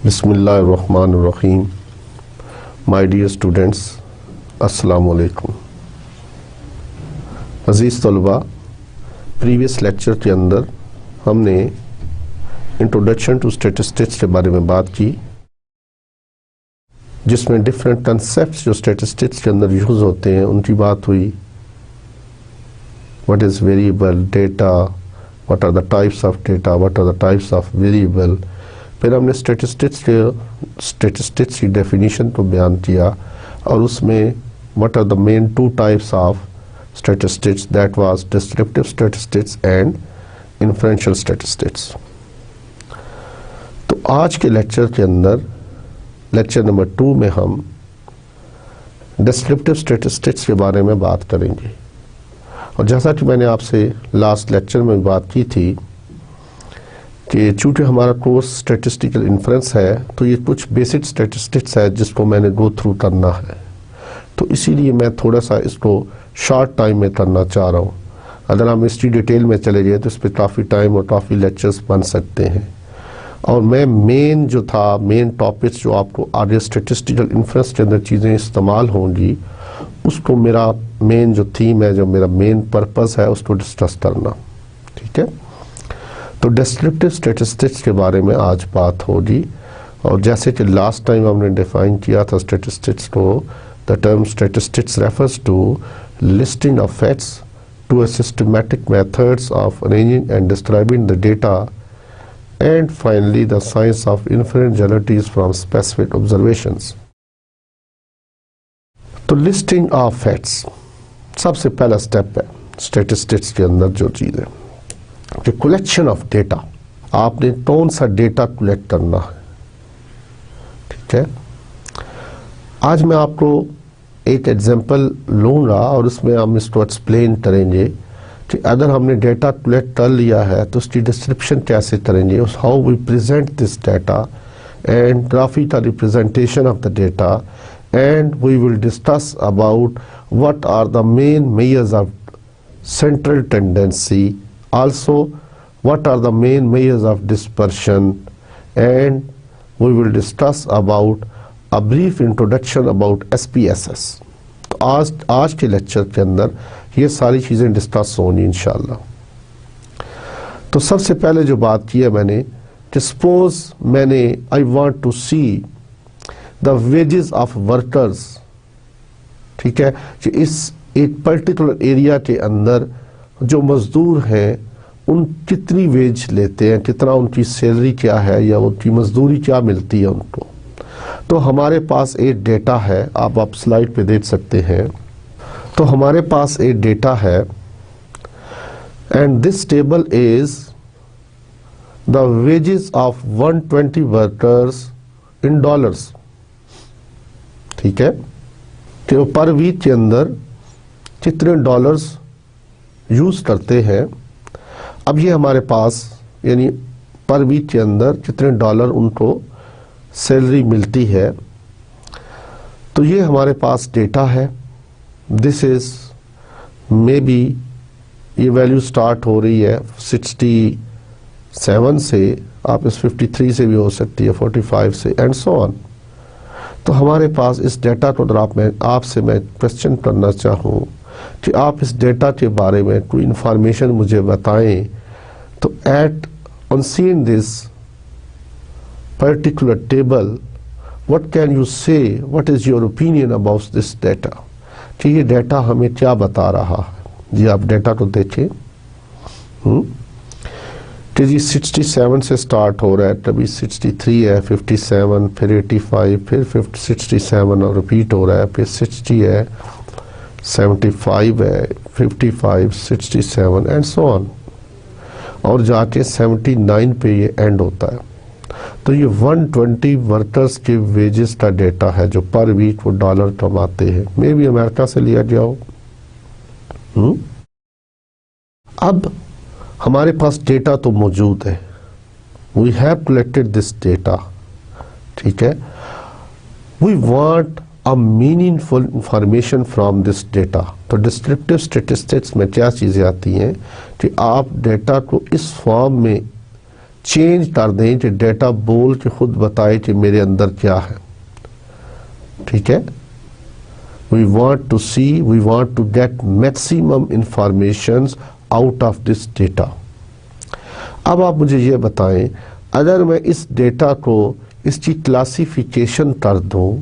बिस्मिल्लाहिर्रहमानिर्रहीम। My dear students, अस्सलाम वालेकुम। अज़ीज़ तलबा, प्रीवियस लेक्चर के अंदर हमने इंट्रोडक्शन टू स्टैटिस्टिक्स के बारे में बात की, जिसमें डिफरेंट कंसेप्ट्स जो स्टैटिस्टिक्स के अंदर यूज़ होते हैं उनकी बात हुई। What is variable data, what are the types of data, what are the types of variable. फिर हमने स्टैटिस्टिक्स की डेफिनेशन को बयान किया और उसमें what are the main two types of statistics, that was descriptive statistics and inferential statistics. तो आज के लेक्चर के अंदर, लेक्चर नंबर 2 में हम डिस्क्रिप्टिव स्टैटिस्टिक्स के बारे में बात करेंगे। और जैसा कि मैंने आपसे लास्ट लेक्चर में बात की थी कि चूँकि हमारा कोर्स स्टैटिस्टिकल इन्फ्रेंस है, तो ये कुछ बेसिक स्टैटिस्टिक्स है जिसको मैंने गो थ्रू करना है, तो इसीलिए मैं थोड़ा सा इसको शॉर्ट टाइम में करना चाह रहा हूँ। अगर हम इसकी डिटेल में चले गए तो इस पर काफ़ी टाइम और काफ़ी लेक्चर्स बन सकते हैं। और मैं मेन टॉपिक्स जो आपको आगे स्टैटिस्टिकल इन्फ्रेंस के अंदर चीज़ें इस्तेमाल होंगी, उसको मेरा मेन जो थीम है, जो मेरा मेन पर्पस है, उसको डिस्कस करना। ठीक है, तो डिस्क्रिप्टिव स्टैटिस्टिक्स के बारे में आज बात होगी। और जैसे कि लास्ट टाइम हमने डिफाइन किया था स्टैटिस्टिक्स को, the term statistics refers to listing of facts to a systematic methods of arranging and describing the data and finally the science of inference generatives from specific observations. तो listing of facts सबसे पहला step है statistics के अंदर। जो चीज़ है कि collection of data, आपने कौन सा डेटा कलेक्ट करना है। ठीक है, आज मैं आपको एक एग्जांपल लूँगा और उसमें हम इसको एक्सप्लेन करेंगे कि अगर हमने डेटा कलेक्ट कर लिया है तो उसकी डिस्क्रिप्शन कैसे करेंगे, how we present this data and graphical representation of the data, and we will discuss about what are the main measures of central tendency, also what are the main measures of dispersion, and we will discuss about a brief introduction about SPSS। तो आज के lecture के अंदर ये सारी चीज़ें discuss होंगी इंशाल्लाह। तो सबसे पहले जो बात की है मैंने कि सपोज मैंने I want to see the wages of workers. ठीक है, कि इस एक पर्टिकुलर एरिया के अंदर जो मज़दूर हैं उन कितनी वेज लेते हैं, कितना उनकी सैलरी क्या है या उनकी मजदूरी क्या मिलती है उनको। तो हमारे पास एक डेटा है, आप स्लाइड पे देख सकते हैं। तो हमारे पास एक डेटा है and this table is the wages of 120 workers in dollars. ठीक है, तो पर वीक के अंदर कितने डॉलर्स यूज़ करते हैं। अब ये हमारे पास यानी पर वीक के अंदर कितने डॉलर उनको सैलरी मिलती है, तो ये हमारे पास डेटा है। दिस इज़ मे बी ये वैल्यू स्टार्ट हो रही है 67 से, आप इस 53 से भी हो सकती है, 45 से एंड सो ऑन। तो हमारे पास इस डेटा को अगर आपसे मैं क्वेश्चन करना चाहूँ कि आप इस डेटा के बारे में कोई इंफॉर्मेशन मुझे बताएं, तो at on seeing this particular table what can you say, what is your opinion about this data, कि ये डेटा हमें क्या बता रहा है। जी आप डेटा को देखें कि जी 67 से स्टार्ट हो रहा है, तभी 63 है, 57, फिर 85, फिर 67 और रिपीट हो रहा है, फिर 60 है, 75 है, 55, 67 एंड सो ऑन, और जाके 79 पे ये एंड होता है। तो ये 120 वर्कर्स के वेजेस का डेटा है जो पर वीक वो डॉलर कमाते हैं, मे भी अमेरिका से लिया गया हो। अब हमारे पास डेटा तो मौजूद है, we have collected this data, ठीक है। We want a meaningful information from this data. तो डिस्क्रिप्टिव स्टैटिस्टिक्स में क्या चीज़ें आती हैं कि आप डेटा को इस फॉर्म में चेंज कर दें कि डेटा बोल के खुद बताए कि मेरे अंदर क्या है, ठीक है। We want to see, we want to get maximum information out of this data. अब आप मुझे ये बताएं, अगर मैं इस डेटा को इसकी क्लासिफिकेशन कर दूं,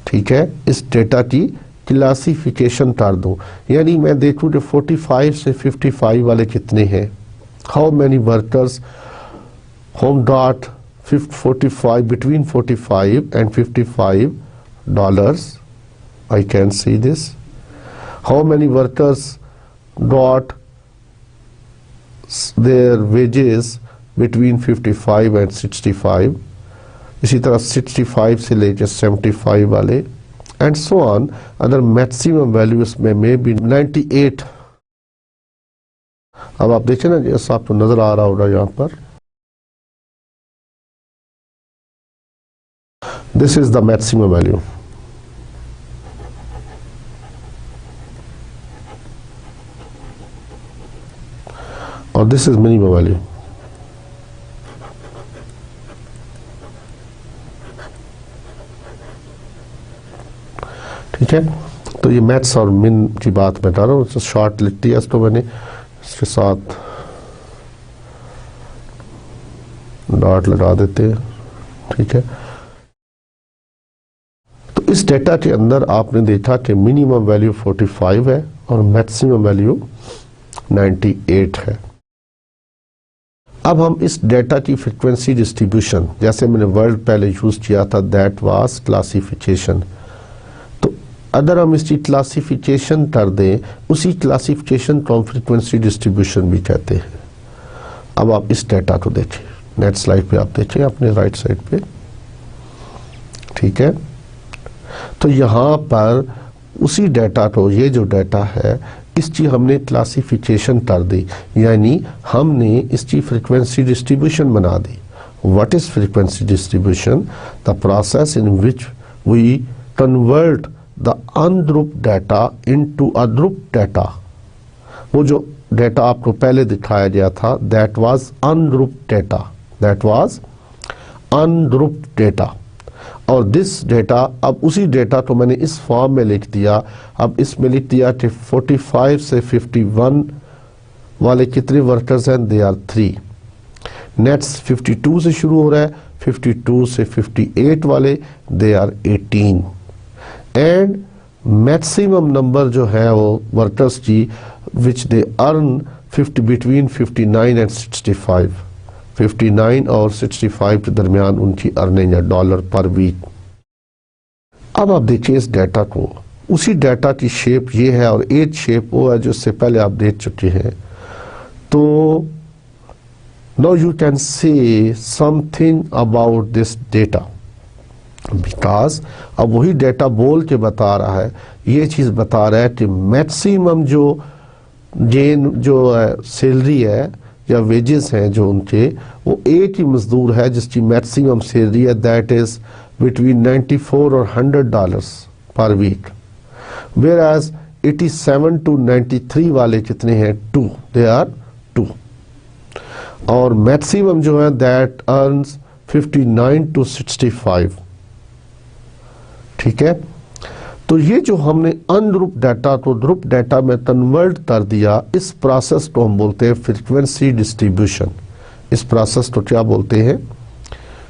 ठीक है, इस डेटा की क्लासिफिकेशन कर दूं, यानी मैं देखूं कि 45 से 55 वाले कितने हैं, how many workers home dot 45 between 45 and 55 dollars, I can see this, how many workers got their wages between 55 and 65, इसी तरह 65 से लेकर 75 वाले and so on. Other maximum values में मे बी 98। अब आप देखें ना, जैसा आपको नजर आ रहा होगा यहाँ पर, this is the maximum value, और दिस इज मिनिमम वैल्यू। ठीक है, तो ये मैथ्स और मिन की बात मैं कर रहा हूँ, शॉर्ट लिख दिया इसको मैंने, इसके साथ डॉट लगा देते हैं, ठीक है। तो इस डेटा के अंदर आपने देखा कि मिनिमम वैल्यू 45 है और मैक्सिमम वैल्यू 98 है। अब हम इस डेटा की फ्रीक्वेंसी डिस्ट्रीब्यूशन, जैसे मैंने वर्ड पहले यूज किया था, दैट वाज क्लासिफिकेशन, तो अगर हम इसकी क्लासिफिकेशन कर दें, उसी क्लासिफिकेशन को हम फ्रीक्वेंसी डिस्ट्रीब्यूशन भी कहते हैं। अब आप इस डेटा को देखिए, नेक्स्ट स्लाइड पे आप देखिए अपने राइट साइड पे, ठीक है। तो यहाँ पर उसी डेटा को, ये जो डेटा है इसकी हमने क्लासिफिकेशन कर दी, यानी हमने इसकी फ्रीक्वेंसी डिस्ट्रीब्यूशन बना दी। What is frequency distribution? The process in which we convert the ungrouped data into a grouped data. वो जो डाटा आपको पहले दिखाया गया था, that was ungrouped data, that was ungrouped data. और दिस डेटा, अब उसी डेटा को मैंने इस फॉर्म में लिख दिया। अब इसमें लिख दिया कि 45 से 51 वाले कितने वर्कर्स हैं, दे आर 3। नेक्स्ट 52 से शुरू हो रहा है, 52 से 58 वाले they are 18। And maximum number जो है वो वर्कर्स की which they earn 50 between 59 and 65, 59 और 65 के दरमियान उनकी अर्निंग है डॉलर पर वीक। अब आप देखिए इस डेटा को, उसी डेटा की शेप ये है और एज शेप वो है जो इससे पहले आप देख चुके हैं। तो now you can say something about this data, because अब वही डेटा बोल के बता रहा है, ये चीज बता रहा है कि मैक्सिमम जो गेन जो सैलरी है या वेजेस हैं जो उनके, वो एक ही मजदूर है जिसकी मैक्सिमम सैलरी है, दैट इज बिटवीन 94 और $100 पर वीक। वेयर एज 87 टू 93 वाले कितने हैं, 2, दे आर 2। और मैक्सिमम जो है दैट अर्न्स 59 टू 65, ठीक है। तो ये जो हमने अनग्रुप डाटा को ग्रुप डाटा में कन्वर्ट कर दिया, इस प्रोसेस को हम बोलते हैं फ्रीक्वेंसी डिस्ट्रीब्यूशन। इस प्रोसेस को क्या बोलते हैं,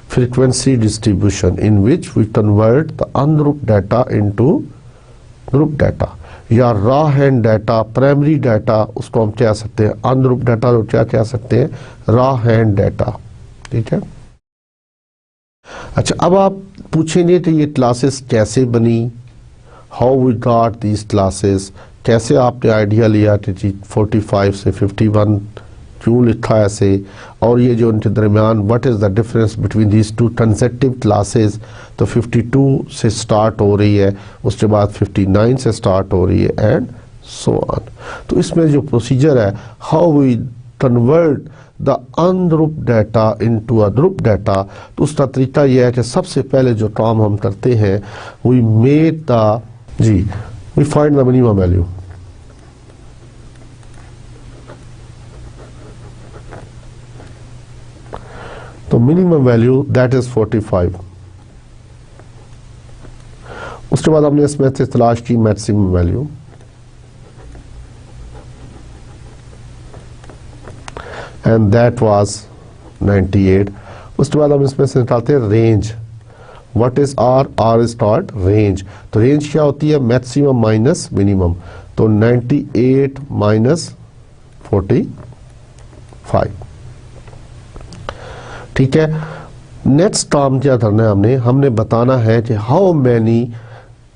frequency distribution, in which we convert the ungroup data into group data, या raw hand data, primary data, उसको हम कह सकते हैं अनग्रुप डाटा को क्या कह सकते हैं, रॉ हैंड डाटा, ठीक है। अच्छा, अब आप पूछेंगे कि ये क्लासेस कैसे बनी, how we got these classes, कैसे आपने आइडिया लिया कि 45 से 51 क्यों लिखा ऐसे, और ये जो उनके दरमियान what is the difference between these two consecutive classes. तो 52 से स्टार्ट हो रही है, उसके बाद 59 से स्टार्ट हो रही है एंड सो ऑन। तो इसमें जो प्रोसीजर है, how we convert the ungroup data into a group data, तो उसका तरीका यह है कि सबसे पहले जो काम हम करते हैं, we make the we find the minimum value. तो मिनिमम वैल्यू दैट इज 45। उसके बाद हमने इसमें से तलाश की maximum value, and that was 98। उसके बाद हम इसमें से निकालते हैं range. What is R? R is called range. तो रेंज क्या होती है? Maximum minus minimum. तो 98 माइनस 45। ठीक है, नेक्स्ट काम क्या करना है, हमने बताना है कि हाउ मैनी,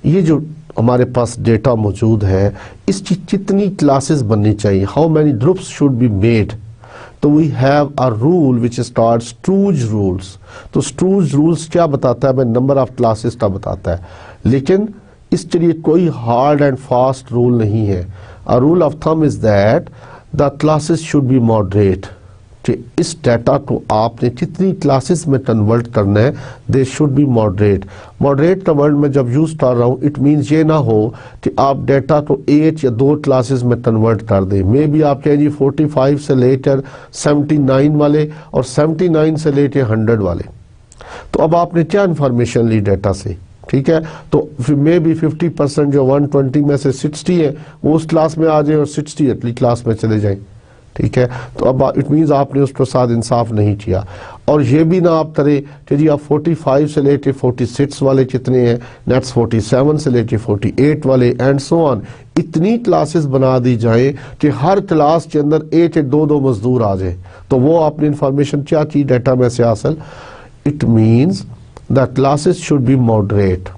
ये जो हमारे पास डेटा मौजूद है इसकी कितनी क्लासेस बननी चाहिए, how many groups should be made. तो we have a rule which is called Sturges rules. तो स्टूज रूल्स क्या बताता है? हमें नंबर ऑफ क्लासेस का बताता है, लेकिन इसके लिए कोई हार्ड एंड फास्ट रूल नहीं है। A rule of thumb is that the classes should B moderate, कि इस डाटा को आपने कितनी क्लासेस में कन्वर्ट करना है, they should be moderate. Moderate का वर्ड में जब यूज कर रहा हूँ, इट मीन्स ये ना हो कि आप डाटा को 1 या 2 क्लासेस में कन्वर्ट कर दें। मे बी आप कहें जी 45 से लेकर 79 वाले और 79 से लेकर 100 वाले। तो अब आपने क्या इन्फॉर्मेशन ली डाटा से, ठीक है, तो मे बी 50% जो 120 में से 60 है वो उस क्लास में आ जाए और 60 अगली क्लास में चले जाए। ठीक है, तो अब इट मीन्स आपने उसके साथ इंसाफ नहीं किया। और ये भी ना आप करें कि जी आप 45 से लेके 46 वाले कितने हैं, नेक्स्ट 47 से लेके 48 वाले एंड सो ऑन, इतनी क्लासेस बना दी जाए कि हर क्लास के अंदर 1 या 2 मजदूर आ जाए। तो वो आपने इंफॉर्मेशन क्या की डाटा में से हासिल? It means the classes should B moderate.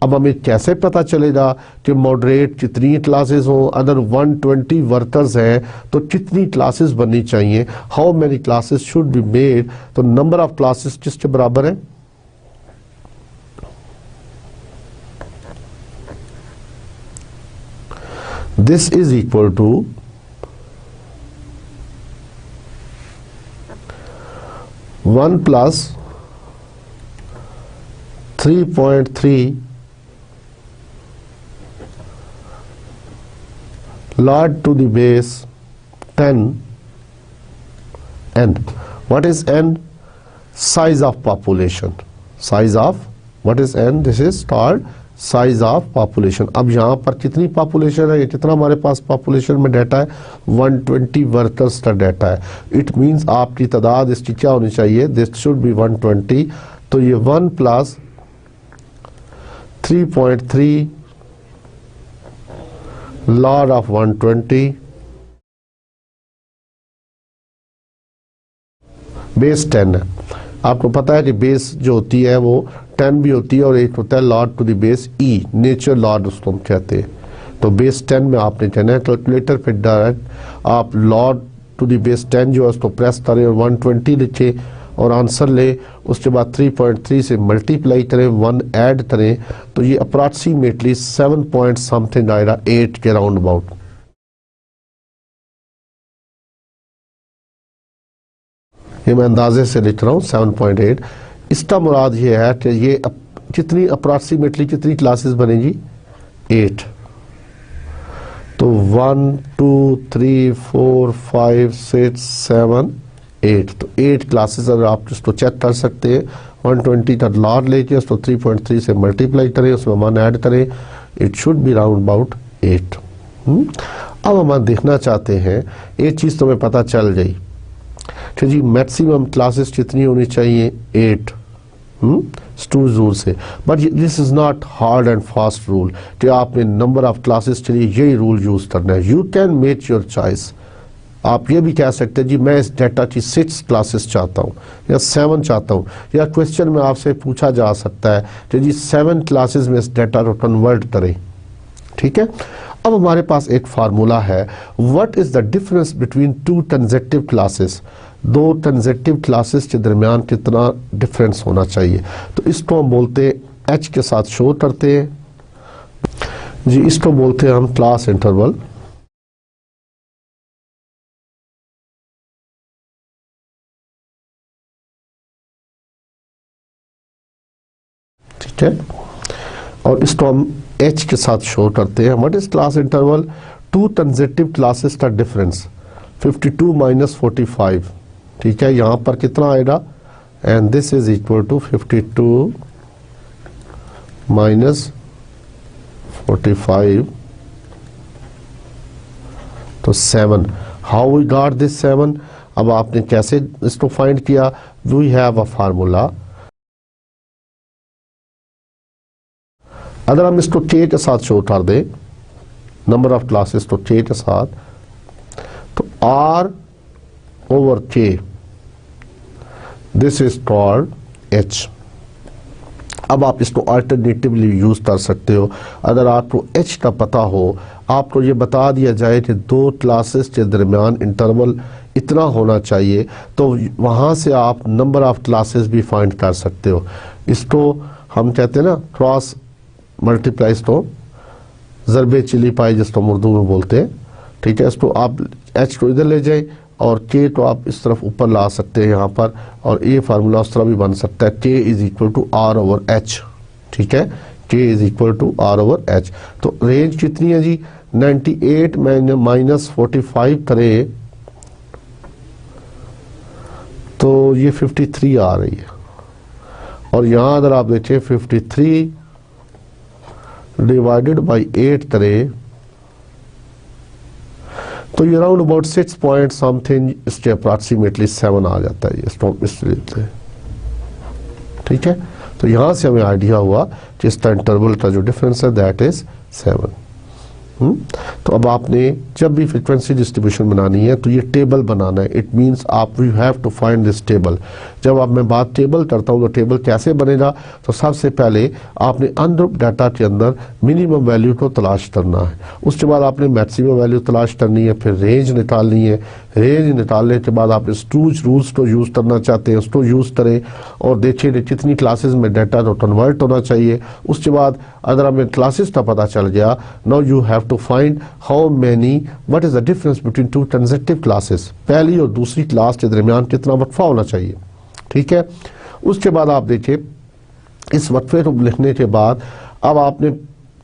अब हमें कैसे पता चलेगा कि मॉडरेट कितनी क्लासेस हो? अगर 120 वर्कर्स हैं तो कितनी क्लासेस बननी चाहिए? How many classes should be made? तो नंबर ऑफ क्लासेस किसके बराबर है? This is equal to 1 plus 3.3 log to the base 10 n. What is n? Size of population. Size of, what is n? This is called size of population. अब यहाँ पर कितनी population है, ये कितना हमारे पास population में डाटा है? 120 वर्कर्स का डाटा है। इट मीन्स आपकी तादाद इसकी क्या होनी चाहिए? This should B 120। तो ये 1 प्लस 3.3 log of 120 बेस 10 है। आपको पता है कि बेस जो होती है वो 10 भी होती है और एक होता है log to the base E, nature log उसको हम कहते हैं। तो बेस 10 में आपने कहना है कैलकुलेटर पे डायरेक्ट आप लॉग टू द बेस 10 जो है उसको प्रेस करें और 120 लिखे और आंसर ले, उसके बाद 3.3 से मल्टीप्लाई करें, 1 ऐड करें, तो ये अप्रॉक्सीमेटली 7 पॉइंट समथिंग आएगा, 8 के राउंड अबाउट। ये मैं अंदाजे से लिख रहा हूँ 7.8। इसका मुराद ये है कि ये कितनी अप्रॉक्सीमेटली कितनी क्लासेस बनेगी? 8। तो 1 2 3 4 5 6 7 8, तो 8 क्लासेस अगर आप इसको चेक कर सकते हैं। 120 का लॉग लेके उसको 3.3 से मल्टीप्लाई करें, उसमें 1 ऐड करें, it should be round about 8। अब हम देखना चाहते हैं, एक चीज़ तो हमें पता चल गई कि जी मैक्सिमम क्लासेस कितनी होनी चाहिए? 8 स्टूज रूल से। But this is not hard and fast rule कि आपने नंबर ऑफ क्लासेस के लिए यही रूल यूज करना है। You can make your choice. आप ये भी कह सकते हैं जी मैं इस डाटा की 6 क्लासेस चाहता हूँ या 7 चाहता हूँ, या क्वेश्चन में आपसे पूछा जा सकता है कि जी 7 क्लासेस में इस डाटा को कन्वर्ट करें। ठीक है, अब हमारे पास एक फार्मूला है, what is the difference between two transactive classes, दो ट्रांजेक्टिव क्लासेस के दरमियान कितना डिफरेंस होना चाहिए। तो इसको हम बोलते हैं एच के साथ शो करते हैं जी, इसको बोलते हैं हम क्लास इंटरवल। ठीक है, और इसको हम एच के साथ शो करते हैं। What is class interval, two transactive classes का डिफरेंस 52 माइनस 45। ठीक है, यहां पर कितना आएगा, and this is equal to 52 minus 45 तो 7। हाउ वी गॉट दिस 7, अब आपने कैसे इसको फाइंड किया, वी हैव अ फार्मूला। अगर हम इसको k के साथ शो कर दें, नंबर ऑफ क्लासेस तो k के साथ, तो r over k, this is called h। अब आप इसको अल्टरनेटिवली यूज कर सकते हो। अगर आपको h का पता हो, आपको ये बता दिया जाए कि दो क्लासेस के दरमियान इंटरवल इतना होना चाहिए, तो वहाँ से आप नंबर ऑफ क्लासेस भी फाइंड कर सकते हो। इसको हम कहते हैं ना क्रॉस मल्टीप्लाइज, तो ज़रबे चिली पाई जिसको हम उर्दू में बोलते हैं। ठीक है, इसको आप h को इधर ले जाए और k को आप इस तरफ ऊपर ला सकते हैं यहाँ पर, और ये फार्मूला उस तरह भी बन सकता है, k is equal to r over h। ठीक है, k is equal to r over h। तो रेंज कितनी है जी, 98 माइनस 45 करें तो ये 53 आ रही है, और यहाँ अगर आप देखें 53 डिवाइडेड बाई 8 करें तो ये राउंड अबाउट 6 पॉइंट समथिंग, इसके अप्रॉक्सीमेटली 7 आ जाता है। ये ठीक है, तो यहां से हमें आइडिया हुआ कि इसका इंटरवल का जो डिफरेंस है दैट इज 7। तो अब आपने जब भी फ्रीक्वेंसी डिस्ट्रीब्यूशन बनानी है तो ये टेबल बनाना है। इट मींस आप you have to find this table. जब आप मैं बात टेबल करता हूँ तो टेबल कैसे बनेगा, तो सबसे पहले आपने अनग्रुप डाटा के अंदर मिनिमम वैल्यू को तलाश करना है, उसके बाद आपने मैक्सिमम वैल्यू तलाश करनी है, फिर रेंज निकालनी है। रेंज निकालने के बाद आप स्टूज रूल्स को यूज़ करना चाहते हैं उसको यूज़ करें और देखिए कितनी क्लासेस में डाटा तो कन्वर्ट होना चाहिए। उसके बाद अगर हमें क्लासेस का पता चल गया, now you have to find how many, what is the difference between two transactive classes, पहली और दूसरी क्लास के दरमियान कितना वक्फा होना चाहिए। ठीक है, उसके बाद आप देखिए इस वक्फे को लिखने के बाद अब आपने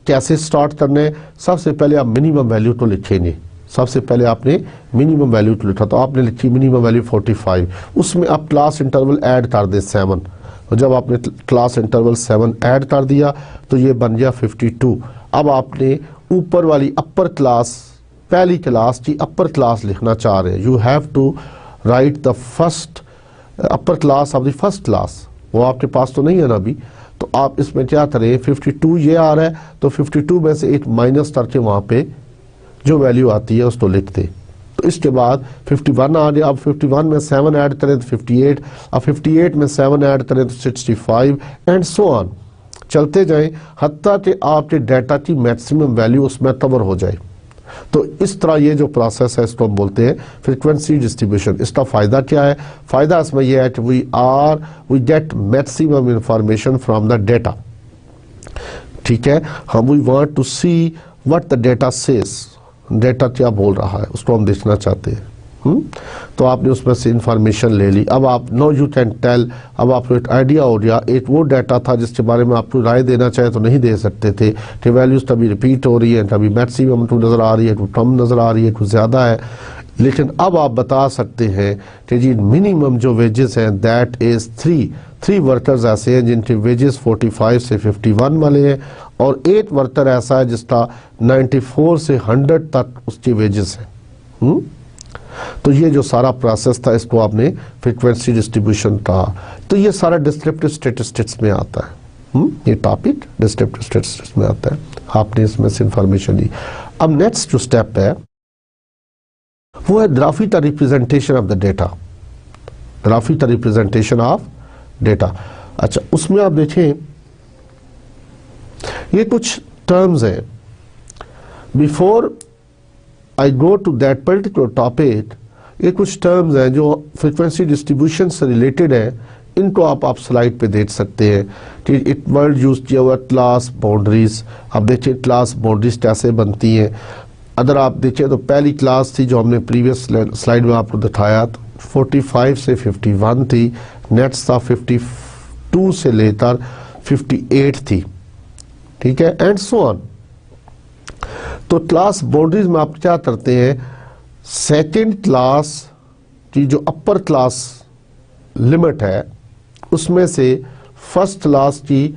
कैसे स्टार्ट करना है। सबसे पहले आप मिनिमम वैल्यू तो लिखेंगे, सबसे पहले आपने मिनिमम वैल्यू तो लिखा, तो आपने लिखी मिनिमम वैल्यू 45, उसमें आप क्लास इंटरवल ऐड कर दें 7, और जब आपने क्लास इंटरवल 7 ऐड कर दिया तो ये बन गया 52। अब आपने ऊपर वाली अपर क्लास, पहली क्लास की अपर क्लास लिखना चाह रहे हैं। You have to write the first upper class of the first class, वो आपके पास तो नहीं है ना अभी, तो आप इसमें क्या करें, 52 ये आ रहा है तो 52 में से एक माइनस करके वहाँ पे जो वैल्यू आती है उसको लिख दे। तो इसके बाद 51 आ गया, अब 51 में 7 ऐड करें तो 58, अब 58 में 7 ऐड करें तो 65 एंड सो ऑन, चलते जाएं हत्ता कि आपके डाटा की मैक्सिमम वैल्यू उसमें कवर हो जाए। तो इस तरह ये जो प्रोसेस है इसको हम बोलते हैं फ्रीक्वेंसी डिस्ट्रीब्यूशन। इसका फ़ायदा क्या है, फ़ायदा इसमें यह है कि we get maximum information from the data. ठीक है, हम we want to see what the data says, data क्या बोल रहा है उसको हम देखना चाहते हैं। तो आपने उसमें से इंफॉर्मेशन ले ली। अब आप नो यू कैन टेल, अब आपको एक आइडिया हो गया, एक वो डाटा था जिसके बारे में आपको राय देना चाहे तो नहीं दे सकते थे कि वैल्यूज कभी रिपीट हो रही है, कभी मैक्सिमम टू नज़र आ रही है, टू कम नज़र आ रही है, टू ज़्यादा है। लेकिन अब आप बता सकते हैं कि जी मिनिमम जो वेजेस हैं दैट इज़ 3 वर्कर्स ऐसे हैं जिनके वेजेस 45 से 51 वाले हैं, और 8 वर्कर ऐसा है जिसका 94 से 100 तक उसकी वेजेस हैं। तो ये जो सारा प्रोसेस था इसको आपने फ्रीक्वेंसी डिस्ट्रीब्यूशन कहा। तो ये सारा डिस्क्रिप्टिव स्टैटिस्टिक्स में आता है। ये टॉपिक डिस्क्रिप्टिव स्टैटिस्टिक्स में आता है, आपने इसमें से इंफॉर्मेशन ली। अब नेक्स्ट जो स्टेप है वो है graphical representation of the data, graphical representation of data. अच्छा, उसमें आप देखें ये कुछ टर्म्स हैं। Before I go to that particular topic, ये कुछ टर्म्स हैं जो फ्रीक्वेंसी डिस्ट्रीब्यूशन से रिलेटेड है, इनको आप स्लाइड पे देख सकते हैं। ठीक, एक वर्ड यूज किया हुआ क्लास बाउंड्रीज। अब देखिए क्लास बाउंड्रीज कैसे बनती हैं। अगर आप देखें तो पहली क्लास थी जो हमने प्रीवियस स्लाइड में आपको दिखाया, तो 45 से 51 थी, नेक्स्ट था 52 से लेकर 58 थी। ठीक है, एंड सो ऑन। तो क्लास बाउंड्रीज में आप क्या करते हैं, सेकेंड क्लास की जो अपर क्लास लिमिट है उसमें से फर्स्ट क्लास की,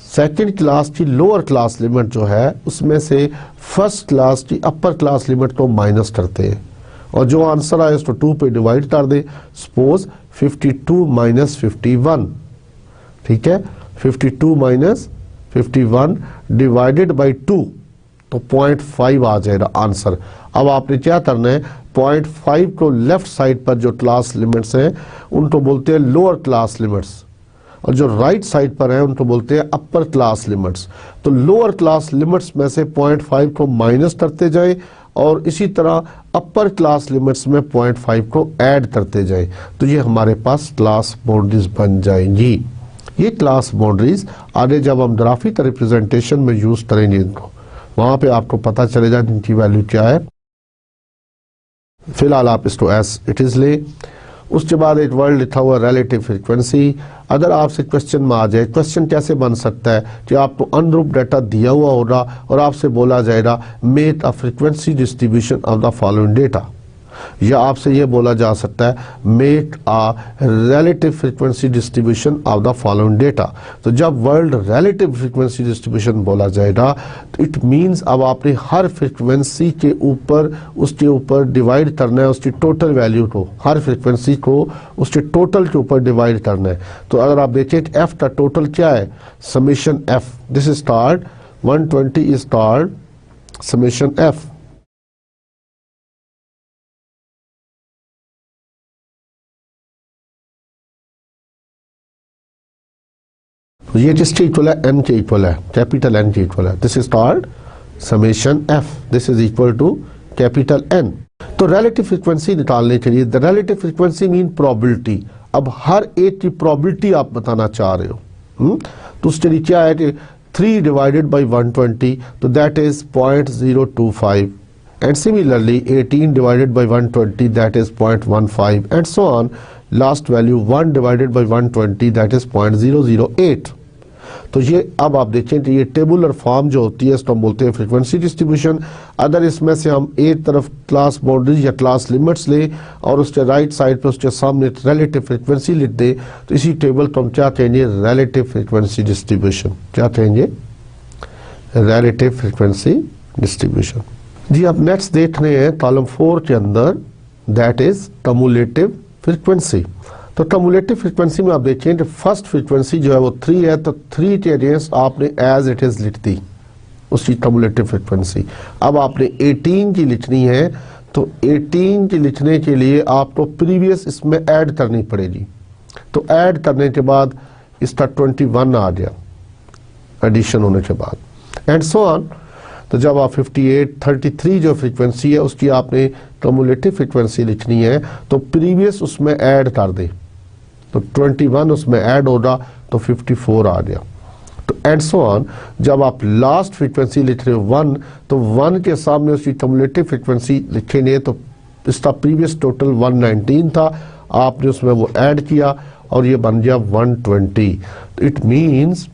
सेकेंड क्लास की लोअर क्लास लिमिट जो है उसमें से फर्स्ट क्लास की अपर क्लास लिमिट को माइनस करते हैं, और जो आंसर आए उसको 2 पे डिवाइड कर दे। सपोज 52 माइनस 51, ठीक है, 52 माइनस 51 डिवाइडेड बाई 2, तो 0.5 आ जाएगा आंसर। अब आपने क्या करना है, 0.5 को लेफ्ट साइड पर जो क्लास लिमिट्स हैं उनको बोलते हैं लोअर क्लास लिमिट्स, और जो राइट साइड पर है उनको बोलते हैं अपर क्लास लिमिट्स। तो लोअर क्लास लिमिट्स में से 0.5 को माइनस करते जाए, और इसी तरह अपर क्लास लिमिट्स में 0.5 को ऐड करते जाए, तो ये हमारे पास क्लास बाउंड्रीज बन जाएंगी। ये क्लास बाउंड्रीज आगे जब हम ग्राफिक रिप्रेजेंटेशन में यूज करेंगे इनको, वहां पे आपको पता चलेगा इनकी वैल्यू क्या है। फिलहाल आप इसको एज इट इज ले। उसके बाद एक वर्ड लिखा हुआ रिलेटिव फ्रीक्वेंसी। अगर आपसे क्वेश्चन में आ जाए, क्वेश्चन कैसे बन सकता है कि आपको अनरूप डाटा दिया हुआ होगा और आपसे बोला जाएगा make a frequency distribution of the following data, या आपसे ये बोला जा सकता है make a relative frequency distribution of the following data. तो जब वर्ड रिलेटिव फ्रीक्वेंसी डिस्ट्रीब्यूशन बोला जाएगा तो इट मींस अब आपने हर फ्रीक्वेंसी के ऊपर उसके ऊपर डिवाइड करना है उसकी टोटल वैल्यू को, हर फ्रीक्वेंसी को उसके टोटल के ऊपर डिवाइड करना है। तो अगर आप देखें एफ का टोटल क्या है, summation F, this is called 120 is called summation F. तो ये किसके इक्वल है, एन के इक्वल है, कैपिटल एन के इक्वल है। This is called summation F, this is equal to capital N. तो रिलेटिव फ्रीक्वेंसी निकालने के लिए, the relative frequency mean probability. अब हर एक की प्रोबेबिलिटी आप बताना चाह रहे हो, तो उसके लिए क्या है कि 3 डिवाइडेड बाई 120, तो that is 0.025, and similarly 18 divided by 120 that is 0.15, and so on. Last value 1 divided by 120 that is 0.008। तो ये अब आप देखें कि ये टेबुलर फॉर्म जो होती है इसको हम बोलते हैं फ्रीक्वेंसी डिस्ट्रीब्यूशन। अगर इसमें से हम एक तरफ क्लास बाउंड्रीज या क्लास लिमिट्स ले और उसके राइट साइड पे उसके सामने रिलेटिव फ्रीक्वेंसी लिख दे, तो इसी टेबल को हम क्या कहेंगे, रिलेटिव फ्रीक्वेंसी डिस्ट्रीब्यूशन। क्या कहेंगे, रिलेटिव फ्रीक्वेंसी डिस्ट्रीब्यूशन। जी अब नेक्स्ट देख रहे हैं कॉलम 4 के अंदर, दैट इज कम्युलेटिव फ्रीक्वेंसी। तो कम्युलेटिव फ्रीक्वेंसी में आप देखें कि फर्स्ट फ्रीक्वेंसी जो है वो 3 है, तो 3 के अगेंस्ट आपने एज इट इज लिख दी उसकी कम्युलेटिव फ्रीक्वेंसी। अब आपने 18 की लिखनी है, तो 18 की लिखने के लिए आपको प्रीवियस इसमें ऐड करनी पड़ेगी। तो ऐड करने के बाद इसका 21 आ गया एडिशन होने के बाद, एंड सो ऑन। तो जब आप 58, 33 जो फ्रीक्वेंसी है उसकी आपने कम्युलेटिव फ्रीक्वेंसी लिखनी है, तो प्रीवियस उसमें ऐड कर दे, तो 21 उसमें ऐड होगा तो 54 आ गया, तो एंड सो ऑन। जब आप लास्ट फ्रीक्वेंसी लिख रहे हो 1, तो 1 के सामने उसकी कम्युलेटिव फ्रीक्वेंसी लिखेंगे, तो इसका प्रीवियस टोटल 119 था, आपने उसमें वो ऐड किया और ये बन गया 120। तो इट मीन्स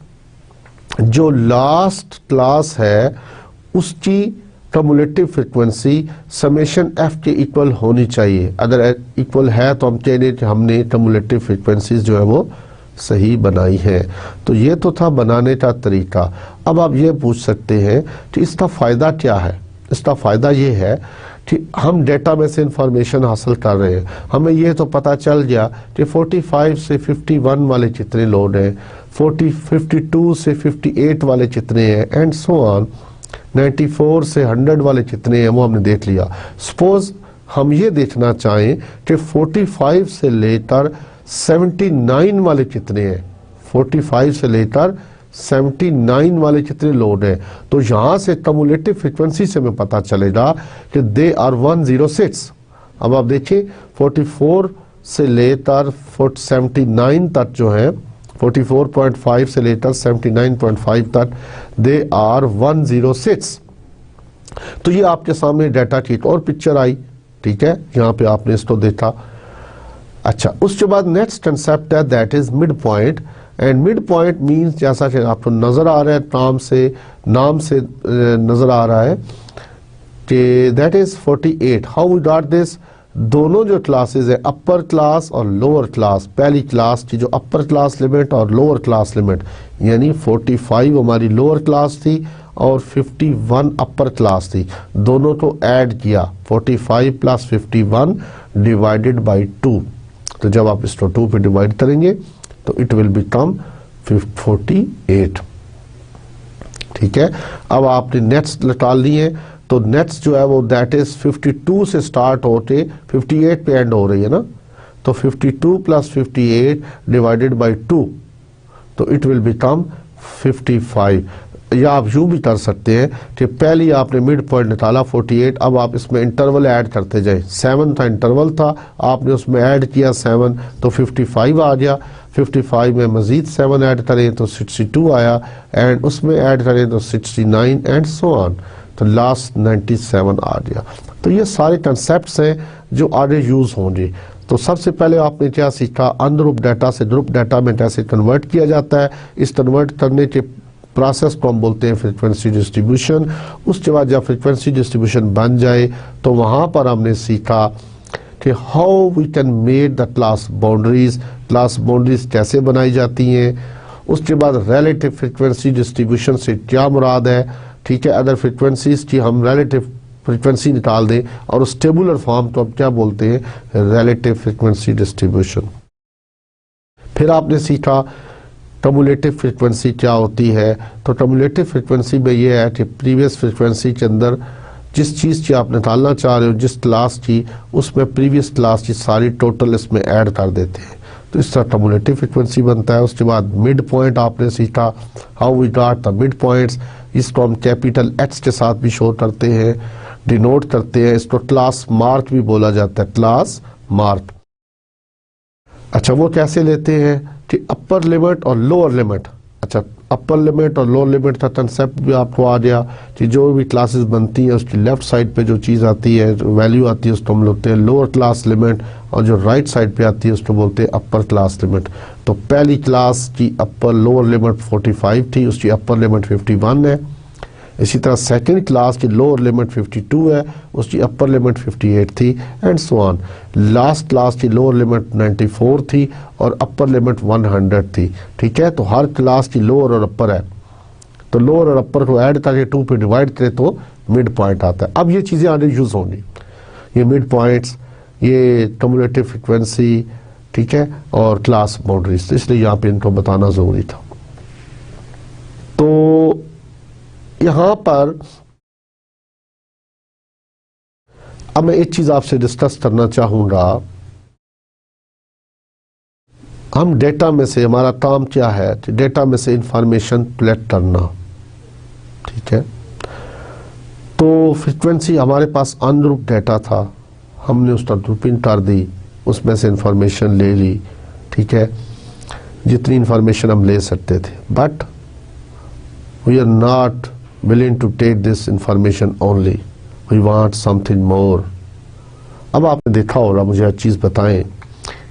जो लास्ट क्लास है उसकी कम्युलेटिव फ्रीक्वेंसी समेशन एफ के इक्वल होनी चाहिए। अगर इक्वल है तो हम कह दें कि हमने कम्युलेटिव फ्रीक्वेंसीज जो है वो सही बनाई है। तो ये तो था बनाने का तरीका। अब आप ये पूछ सकते हैं कि इसका फ़ायदा क्या है। इसका फ़ायदा ये है कि हम डेटा में से इंफॉर्मेशन हासिल कर रहे हैं, हमें ये तो पता चल गया कि 45 से 51 वाले कितने लोड हैं, 52 से 58 वाले कितने हैं, एंड सो ऑन। 94 से 100 वाले कितने हैं वो हमने देख लिया। सपोज हम ये देखना चाहें कि 45 से लेकर 79 वाले कितने हैं, 45 से लेकर 79 वाले कितने लोड हैं, तो यहां से कम्युलेटिव फ्रीक्वेंसी से हमें पता चलेगा कि दे आर 106। अब आप देखिए 44 से लेकर 79 तक जो है, 44.5 से लेकर 79.5 तक दे आर 106। तो ये आपके सामने डाटा की एक और पिक्चर आई, ठीक है, यहाँ पे आपने इसको देखा। अच्छा, उसके बाद नेक्स्ट कंसेप्ट है that is mid point. And mid point means, जैसा कि आपको नजर आ रहा है नाम से नजर आ रहा है कि that is 48। How we got this? दोनों जो क्लासेस है, अपर क्लास और लोअर क्लास, पहली क्लास की जो अपर क्लास लिमिट और लोअर क्लास लिमिट, यानी 45 हमारी लोअर क्लास थी और 51 अपर क्लास थी, दोनों को ऐड किया, 45 प्लस 51 डिवाइडेड बाई 2। तो जब आप इसको 2 पे डिवाइड करेंगे तो इट विल बिकम 48। ठीक है, अब आपने नेट्स निकाल लिए, तो नेट्स जो है वो दैट इज 52 से स्टार्ट होते 58 पे एंड हो रही है ना, तो 52 प्लस 58 डिवाइडेड बाई 2, तो इट विल बिकम 55। या आप यूं भी कर सकते हैं कि पहले आपने मिड पॉइंट निकाला 48, अब आप इसमें इंटरवल ऐड करते जाए। 7 था इंटरवल था, आपने उसमें ऐड किया 7, तो 55 आ गया। 55 में मजीद 7 ऐड करें तो 62 आया, एंड उसमें ऐड करें तो 69 एंड सो ऑन, तो लास्ट 97 आ गया। तो ये सारे कंसेप्ट्स हैं जो आगे यूज होंगे। तो सबसे पहले आपने क्या सीखा, अनग्रुप डाटा से ग्रुप डाटा में कैसे कन्वर्ट किया जाता है। इस कन्वर्ट करने के प्रोसेस को हम बोलते हैं फ्रीक्वेंसी डिस्ट्रीब्यूशन। उसके बाद जब फ्रीक्वेंसी डिस्ट्रीब्यूशन बन जाए तो वहाँ पर हमने सीखा कि how we can make the class boundaries, class boundaries कैसे बनाई जाती हैं। उसके बाद रिलेटिव फ्रीक्वेंसी डिस्ट्रीब्यूशन से क्या मुराद है, ठीक है, अदर फ्रीक्वेंसीज की हम रिलेटिव फ्रीक्वेंसी निकाल दें और उस टेबुलर फॉर्म को हम क्या बोलते हैं, रिलेटिव फ्रीक्वेंसी डिस्ट्रीब्यूशन। फिर आपने सीखा कम्युलेटिव फ्रीक्वेंसी क्या होती है। तो कम्युलेटिव फ्रीक्वेंसी में ये है कि प्रीवियस फ्रीक्वेंसी के अंदर जिस चीज़ की आप निकालना चाह रहे हो, जिस क्लास की, उसमें प्रीवियस क्लास की सारी टोटल इसमें ऐड कर देते हैं, तो इस तरह कम्युलेटिव फ्रीक्वेंसी बनता है। उसके बाद मिड पॉइंट आपने सीखा, how we got the mid points. इसको हम कैपिटल एच के साथ भी शो करते हैं, डिनोट करते हैं। इसको क्लास मार्क भी बोला जाता है, क्लास मार्क। अच्छा, वो कैसे लेते हैं कि अपर लिमिट और लोअर लिमिट। अच्छा, अपर लिमिट और लोअर लिमिट का कंसेप्ट भी आपको आ गया कि जो भी क्लासेस बनती हैं उसकी लेफ्ट साइड पे जो चीज़ आती है, वैल्यू आती है, उसको हम बोलते हैं लोअर क्लास लिमिट, और जो राइट साइड पे आती है उसको बोलते हैं अपर क्लास लिमिट। तो पहली क्लास की अपर लोअर लिमिट 45 थी, उसकी अपर लिमिट 51 है। इसी तरह सेकंड क्लास की लोअर लिमिट 52 है, उसकी अपर लिमिट 58 थी, and so on. Last class की लोअर लिमिट 94 थी और अपर लिमिट 100 थी। ठीक है, तो हर क्लास की लोअर और अपर है, तो लोअर और अपर को ऐड करके 2 पे डिवाइड करें तो मिड पॉइंट आता है। अब ये चीज़ें आगे यूज होंगी, ये मिड पॉइंट्स, ये कम्युलेटिव फ्रिक्वेंसी, ठीक है, और क्लास बाउंड्रीज, तो इसलिए यहाँ पे इनको बताना जरूरी था। तो यहां पर अब मैं एक चीज आपसे डिस्कस करना चाहूंगा। हम डेटा में से, हमारा काम क्या है, डेटा में से इंफॉर्मेशन कलेक्ट करना, ठीक है। तो फ्रीक्वेंसी हमारे पास अनग्रुप डाटा था, हमने उसका ग्रुपिंग कर दी, उसमें से इंफॉर्मेशन ले ली, ठीक है, जितनी इंफॉर्मेशन हम ले सकते थे, but we are not willing to take this information only, we want something more। अब आपने देखा होगा, मुझे एक चीज़ बताएं,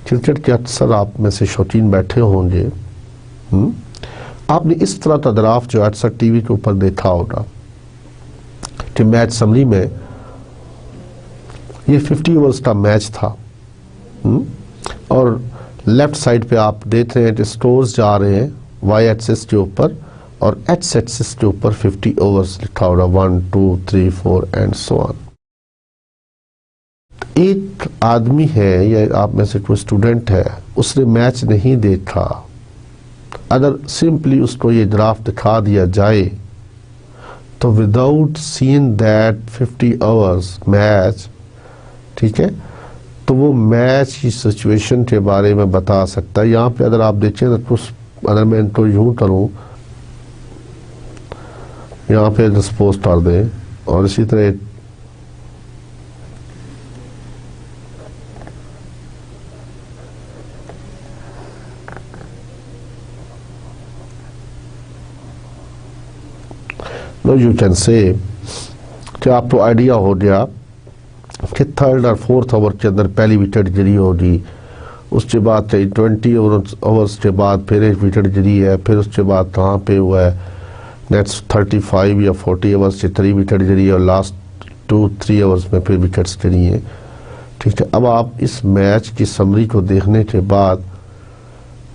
क्रिकेट के अक्सर आप में से शौकीन बैठे होंगे, आपने इस तरह का ग्राफ जो अक्सर टीवी के ऊपर देखा होगा कि मैच समरी में ये 50 ओवर्स का मैच था, और लेफ्ट साइड पे आप देख रहे हैं कि स्कोर्स जा रहे हैं वाई एक्सिस के ऊपर, और एक्स एक्सिस के ऊपर 50 ओवर्स लिखा होगा, 1 2 3 4 एंड सो ऑन। एक आदमी है या आप में से कोई स्टूडेंट है, उसने मैच नहीं देखा, अगर सिंपली उसको ये ग्राफ दिखा दिया जाए तो without seeing that 50 hours match, ठीक है, तो वो मैच की सिचुएशन के बारे में बता सकता है। यहाँ पे अगर आप देखें तो अगर मैं इनको यूं करूँ यहाँ पे रिस्पोज कर दें और इसी तरह नो यू कैन से कि आपको आइडिया हो गया कि थर्ड और फोर्थ ओवर के अंदर पहली विकेट गिरी होगी, उसके बाद चाहिए 20 ओवर्स के बाद फिर एक विकेट गिरी है, फिर उसके बाद कहाँ पे हुआ है नेक्स्ट 35 या 40 ओवर्स से 3 विकेट गिरी है और लास्ट 2-3 ओवर्स में फिर विकेट्स गिरी हैं। ठीक है, अब आप इस मैच की समरी को देखने के बाद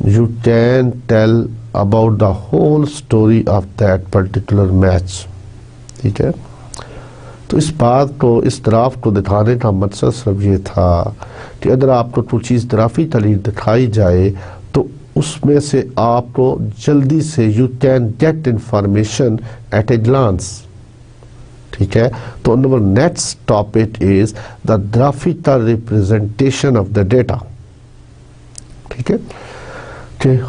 you can tell about the whole story of that particular match. ठीक है, तो इस बात को, इस ग्राफ को दिखाने का मकसद सिर्फ ये था कि अगर आपको कुछ चीज़ ग्राफी तरीके दिखाई जाए तो उसमें से आपको जल्दी से you can get information at a glance. ठीक है, तो number next topic is the graphical representation of the data. ठीक है,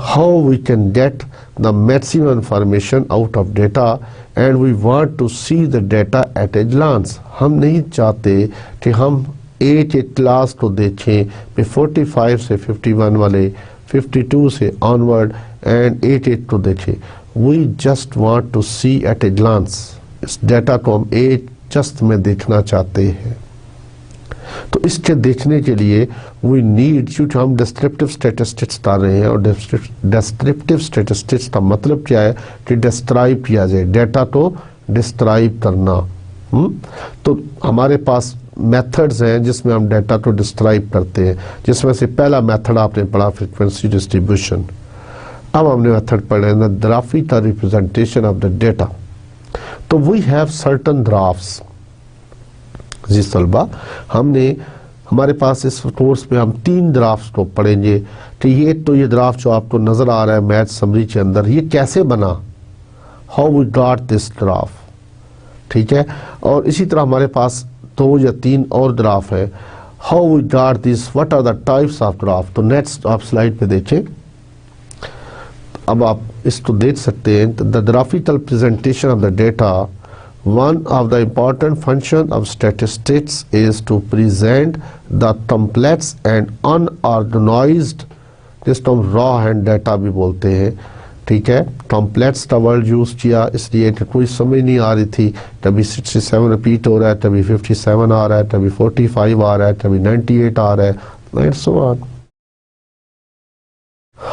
how we can get the maximum information out of data and we want to see the data at a glance। हम नहीं चाहते कि हम एक एक क्लास को देखें पे 45 से 51 वाले 52 से ऑनवर्ड एंड एक एक को देखें। we just want to see at a glance। इस डेटा को हम एक जस्ट में देखना चाहते हैं। तो इसके देखने के लिए वी नीड, क्योंकि हम डिस्क्रिप्टिव स्टैटिस्टिक्स कर रहे हैं और डिस्क्रिप्टिव स्टैटिस्टिक्स का मतलब क्या है कि डिस्क्राइब किया जाए, डेटा को डिस्क्राइब करना। तो हमारे पास मेथड्स हैं जिसमें हम डेटा को डिस्क्राइब करते हैं, जिसमें से पहला मेथड आपने पढ़ा फ्रीक्वेंसी डिस्ट्रीब्यूशन। अब हमने मेथड पढ़े the graphical representation of the data. तो वी हैव सर्टन ग्राफ्स। जी तलबा, हमारे पास इस कोर्स में हम 3 ग्राफ्स को पढ़ेंगे कि ये ग्राफ जो आपको नज़र आ रहा है मैथ समरी के अंदर, ये कैसे बना, how we got this graph. ठीक है, और इसी तरह हमारे पास 2 या 3 और ग्राफ है, how we got this, what are the types of graph. तो नेक्स्ट आप स्लाइड पे देखें, अब आप इसको देख सकते हैं। The graphical presentation of the data, one of the important function of statistics is to present the complex and unorganized, जिसको हम रॉ हैंड डाटा भी बोलते हैं। ठीक है, कॉम्प्लेक्स का वर्ड यूज़ किया इसलिए कि कोई समझ नहीं आ रही थी, कभी 67 रिपीट हो रहा है, कभी 57 आ रहा है, कभी 45 आ रहा है, कभी 98 आ रहा है एंड सो ऑन।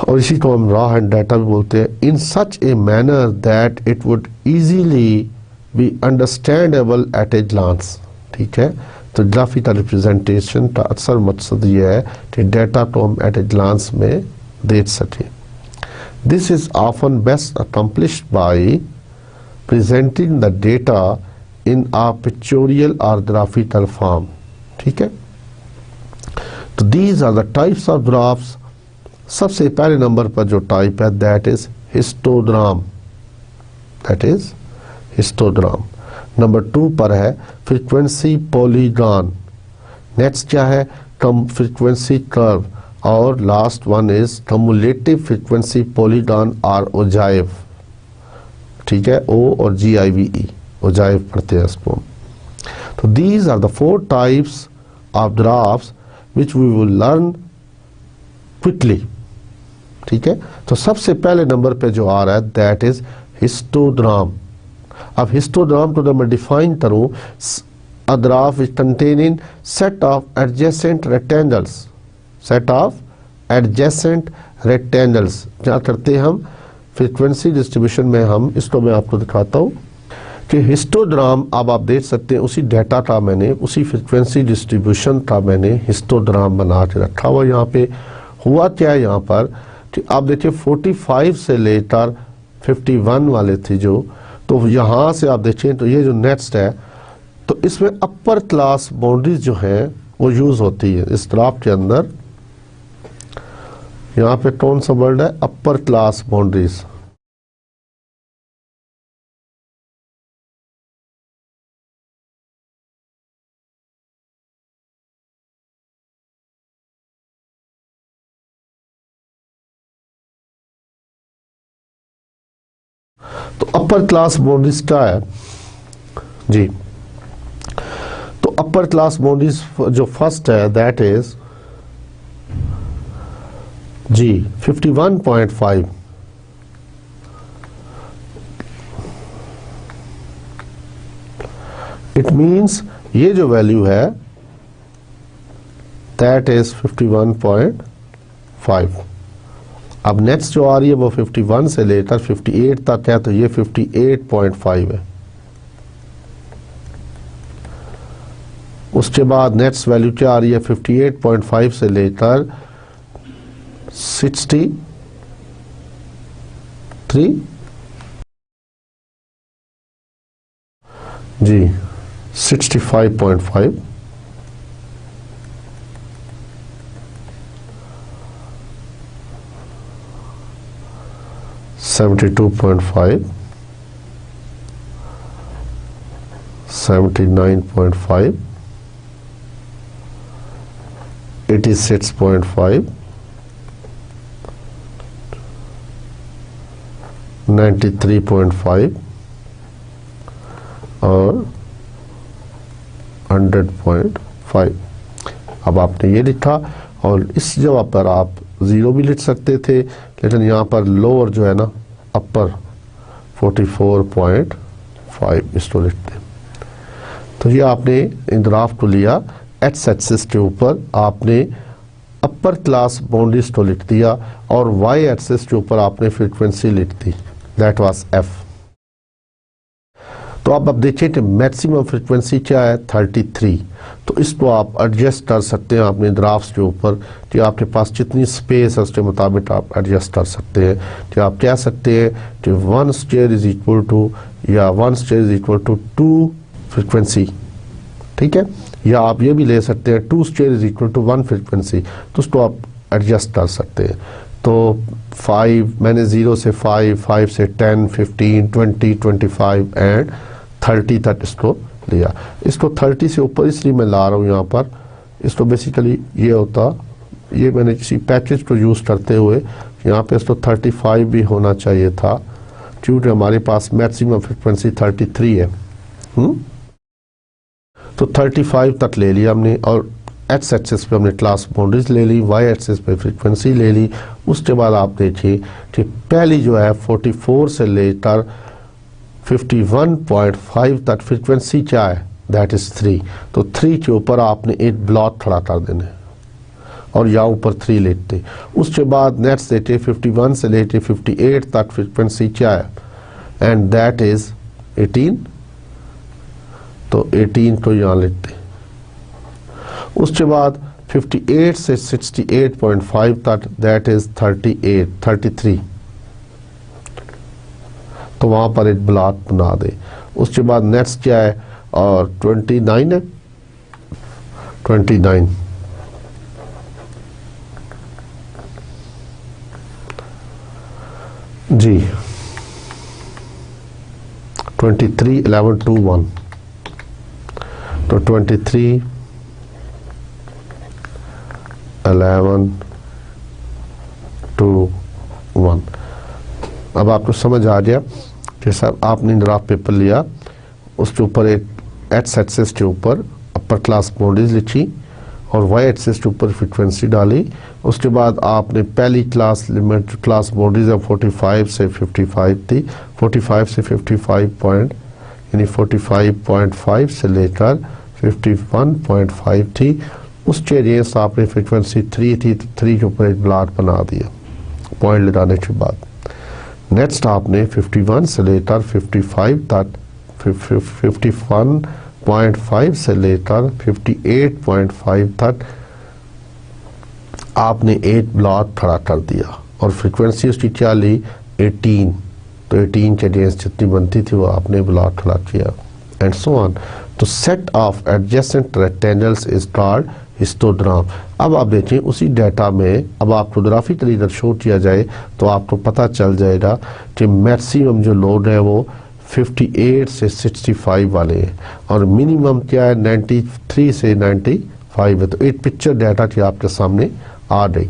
और इसी को हम रॉ हैंड डाटा भी बोलते हैं। In such a manner that it would easily be understandable at a glance. ठीक है, तो ग्राफिकल रिप्रेजेंटेशन का अक्सर मकसद ये है कि डाटा को हम एट ए ग्लांस में देख सकें। This is often best accomplished by presenting the data in a pictorial or graphical form. ठीक है, तो these are the types of graphs. सबसे पहले नंबर पर जो टाइप है that is histogram, that is histogram. Number 2 पर है फ्रीक्वेंसी पॉलीगॉन। नेक्स्ट क्या है, कम फ्रीक्वेंसी कर्व, और last one is cumulative frequency polygon or ogive. ठीक है, ओ और GIVE, ओजाइव पढ़ते हैं इसको। तो these are the 4 types of graphs which we will learn quickly. ठीक है, तो सबसे पहले नंबर पे जो आ रहा है दैट इज हिस्टोग्राम। अब हिस्टोग्राम को जब मैं डिफाइन करूं, a graph is containing set of adjacent rectangles, set of adjacent rectangles. क्या करते हैं हम फ्रीक्वेंसी डिस्ट्रीब्यूशन में, हम इसको मैं आपको दिखाता हूं कि हिस्टोग्राम, अब आप देख सकते हैं उसी डाटा का मैंने, उसी फ्रीक्वेंसी डिस्ट्रीब्यूशन का मैंने हिस्टोग्राम बना के रखा हुआ। यहाँ पे हुआ क्या है, यहाँ पर कि आप देखिए 45 से लेकर 51 वाले थे जो, तो यहाँ से आप देखें तो ये जो नेक्स्ट है, तो इसमें अपर क्लास बाउंड्रीज जो है वो यूज होती है इस ग्राफ के अंदर। यहाँ पे कौन सा वर्ड है, अपर क्लास बाउंड्रीज। तो अपर क्लास बाउंड्रीज क्या है जी, तो अपर क्लास बाउंड्रीज जो फर्स्ट है दैट इज जी 51.5, इट मीन्स ये जो वैल्यू है दैट इज 51.5। अब नेक्स्ट जो आ रही है वो 51 से लेकर 58 तक है, तो ये 58.5 है। उसके बाद नेक्स्ट वैल्यू क्या आ रही है 58.5 से लेकर 63 जी 65.5, 72.5, 79.5, 86.5, 93.5 और 100.5। अब आपने ये लिखा और इस जवाब पर आप 0 भी लिख सकते थे, लेकिन यहाँ पर लोअर जो है ना अपर 44.5 इसको लिखते हैं। तो ये आपने इन ग्राफ को लिया, एक्स एक्सिस के ऊपर आपने अपर क्लास बाउंड्रीज को लिख दिया और वाई एक्सिस के ऊपर आपने फ्रीक्वेंसी लिख दी, दैट वाज एफ। तो अब देखिए कि मैक्सिमम फ्रीक्वेंसी क्या है 33। तो इसको आप एडजस्ट कर सकते हैं अपने ग्राफ्स के ऊपर कि आपके पास जितनी स्पेस है उसके मुताबिक आप एडजस्ट कर सकते हैं। कि आप कह सकते हैं कि 1 स्क्वायर इज इक्वल टू या 1 square is equal to 2 frequency, ठीक है। या आप ये भी ले सकते हैं 2 square is equal to 1 frequency, तो उसको आप एडजस्ट कर सकते हैं। तो 5 मैंने 0 से 5, 5 से 10, 15, 20, 25 एंड 30 तक इसको लिया। इसको 30 से ऊपर इसलिए मैं ला रहा हूँ यहाँ पर, इसको बेसिकली ये होता, ये मैंने किसी पैकेज को यूज़ करते हुए यहाँ पे इसको 35 भी होना चाहिए था, क्योंकि हमारे पास मैक्सिमम फ्रिक्वेंसी 33 है। तो 35 तक ले लिया हमने और एक्स एक्सिस पे हमने क्लास बाउंड्रीज ले ली, वाई एक्सिस पे फ्रीक्वेंसी ले ली। उसके बाद आप देखिए कि पहली जो है 44 से लेकर 51.5 तक फ्रीक्वेंसी क्या है दैट इज 3। तो 3 के ऊपर आपने एक ब्लॉक खड़ा कर देना है और यहाँ ऊपर 3 लेते। उसके बाद नेक्स्ट देते 51 से लेते 58 तक फ्रीक्वेंसी क्या है एंड दैट इज 18। तो 18 को यहाँ लेते। उसके बाद 58 से 68.5 तक दैट इज 33। तो वहाँ पर एक ब्लॉक बना दे। उसके बाद नेक्स्ट क्या है और 29 है, 29 जी 23 11 2 1। तो 23 11 2 1। अब आपको समझ आ गया कि सर आपने ड्राफ्ट पेपर लिया, उसके ऊपर एक एक्स एक्सिस के ऊपर अपर क्लास बाउंड्रीज लिखी और वाई एक्सिस के ऊपर फ्रीक्वेंसी डाली। उसके बाद आपने पहली क्लास लिमिट क्लास बाउंड्रीज 45 से 55 थी, 45 से 55 पॉइंट यानी 45.5 से लेकर 51.5 थी। उसके रेंज आपने फ्रीक्वेंसी 3 थी, तो 3 के ऊपर एक ब्लॉक बना दिया पॉइंट लगाने के बाद। नेक्स्ट आपने 51 से लेकर 55 तक 51.5 से लेकर 58.5 तक आपने एक ब्लॉक खड़ा कर दिया और फ्रीक्वेंसी उसकी क्या ली 18। तो 18 के अगेंस्ट जितनी बनती थी वो आपने ब्लॉक खड़ा किया एंड सो ऑन। तो set of adjacent rectangles is called histogram. अब आप देखें उसी डाटा में अब आपको ग्राफिकली अगर शो किया जाए तो आपको पता चल जाएगा कि मैक्सिमम जो लोड है वो 58 से 65 वाले हैं और मिनिमम क्या है 93 से 95 है। तो एक पिक्चर डाटा की आपके सामने आ गई।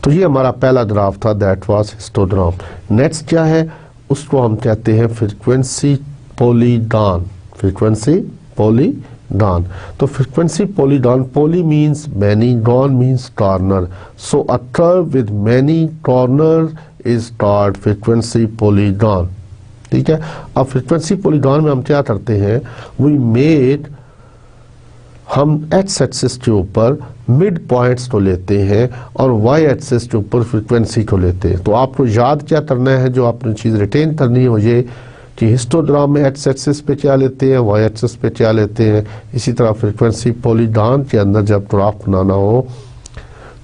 तो ये हमारा पहला ग्राफ था दैट वाज हिस्टोग्राम। नेक्स्ट क्या है उसको हम कहते हैं फ्रीक्वेंसी पॉलीगॉन, फ्रीक्वेंसी पॉलीगॉन। तो frequency polygon, poly means many, gone means corner, so a curve with many corner is called frequency polygon. ठीक है। अब फ्रीक्वेंसी पॉलीगॉन में हम क्या करते हैं, वी मेड, हम एक्स एक्सिस के ऊपर मिड पॉइंट्स को लेते हैं और वाई एक्सिस के ऊपर फ्रीक्वेंसी को लेते हैं। तो आपको याद क्या करना है, जो आपने चीज़ रिटेन करनी है वो ये कि हिस्टोग्राम में एक्स एक्सिस पे क्या लेते हैं, वाई एक्सिस पे क्या लेते हैं। इसी तरह फ्रीक्वेंसी पॉलीगॉन के अंदर जब ग्राफ बनाना हो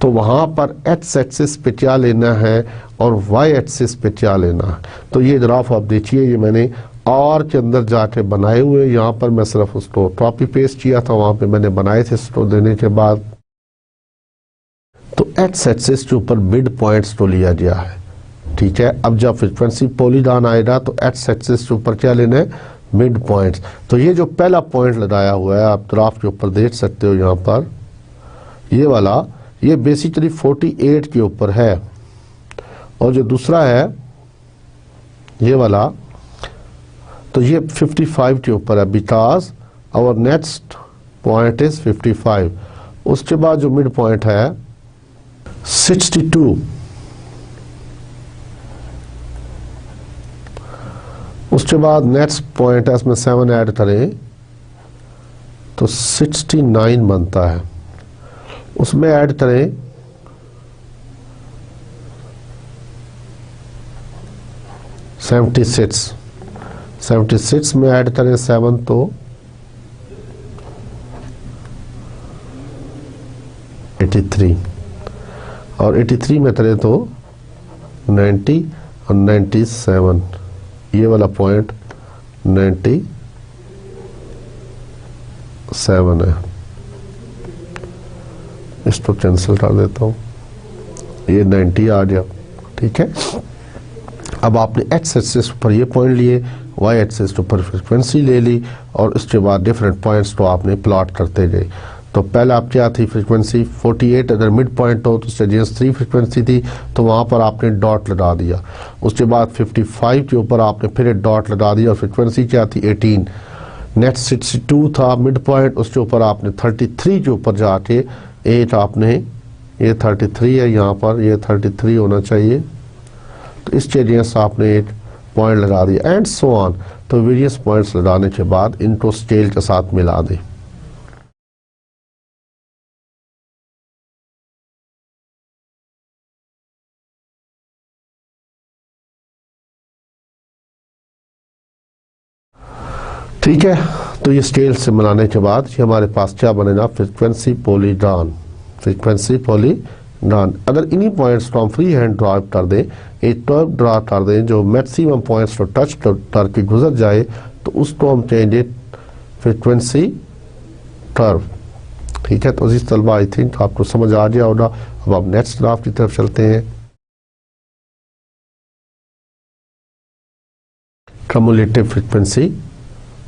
तो वहाँ पर एक्स एक्सिस पे क्या लेना है और वाई एक्सिस पे क्या लेना है। तो ये ग्राफ आप देखिए, ये मैंने आर के अंदर जाके बनाए हुए, यहाँ पर मैं सिर्फ उसको कॉपी पेस्ट किया था, वहाँ पे मैंने बनाए थे इसको देने के बाद। तो एक्स एक्सिस के ऊपर मिड पॉइंट्स को लिया गया है। ठीक है। अब जब फ्रीक्वेंसी पॉलीगॉन आएगा तो एक्स एक्सिस के ऊपर क्या लेना है, मिड पॉइंट्स। तो ये जो पहला पॉइंट लगाया हुआ है आप ग्राफ के ऊपर देख सकते हो, यहाँ पर ये वाला, ये बेसिकली 48 के ऊपर है, और जो दूसरा है ये वाला, तो ये 55 के ऊपर है, because our next point is 55। उसके बाद जो मिड पॉइंट है 62, उसके बाद नेक्स्ट पॉइंट है, इसमें 7 ऐड करें तो 69 बनता है, उसमें ऐड करें 76 में ऐड करें 7 तो 83, और 83 में करें तो 90 और 97, ये वाला पॉइंट 97 है। इसको कैंसिल कर देता हूँ, ये 90 आ गया। ठीक है। अब आपने एक्स एक्सिस पर ये पॉइंट लिए, वाई एक्सिस पर फ्रीक्वेंसी ले ली, और उसके बाद डिफरेंट पॉइंट्स को आपने प्लॉट करते गए। तो पहले आप क्या थी फ्रीक्वेंसी 48, अगर मिड पॉइंट हो तो उससे अगेंस्ट 3 फ्रीक्वेंसी थी, तो वहाँ पर आपने डॉट लगा दिया। उसके बाद 55 के ऊपर आपने फिर एक डॉट लगा दिया, और फ्रीक्वेंसी क्या थी 18। नेक्स्ट 62 था मिड पॉइंट, उसके ऊपर आपने 33 के ऊपर जाके 8 आपने, ये 33 है यहाँ पर, ये 33 होना चाहिए, तो इसके अगेंस्ट आपने एक पॉइंट लगा दिया, एंड सो ऑन। तो वेरियस पॉइंट्स लगाने के बाद इनको स्केल के साथ मिला दें। ठीक है। तो ये स्केल से मिलाने के बाद ये हमारे पास क्या बनेगा, फ्रीक्वेंसी पॉलीगॉन, फ्रीक्वेंसी पॉलीगॉन। अगर इन्हीं पॉइंट्स को हम फ्री हैंड ड्रा कर दें, एक कर्व ड्रा कर दें जो मैक्सिमम पॉइंट्स को टच करके गुजर जाए, तो उसको हम कहेंगे फ्रीक्वेंसी कर्व। ठीक है। तो इस तलबा आई थिंक आपको समझ आ गया होगा। अब आप नेक्स्ट ग्राफ की तरफ चलते हैं। Cumulative frequency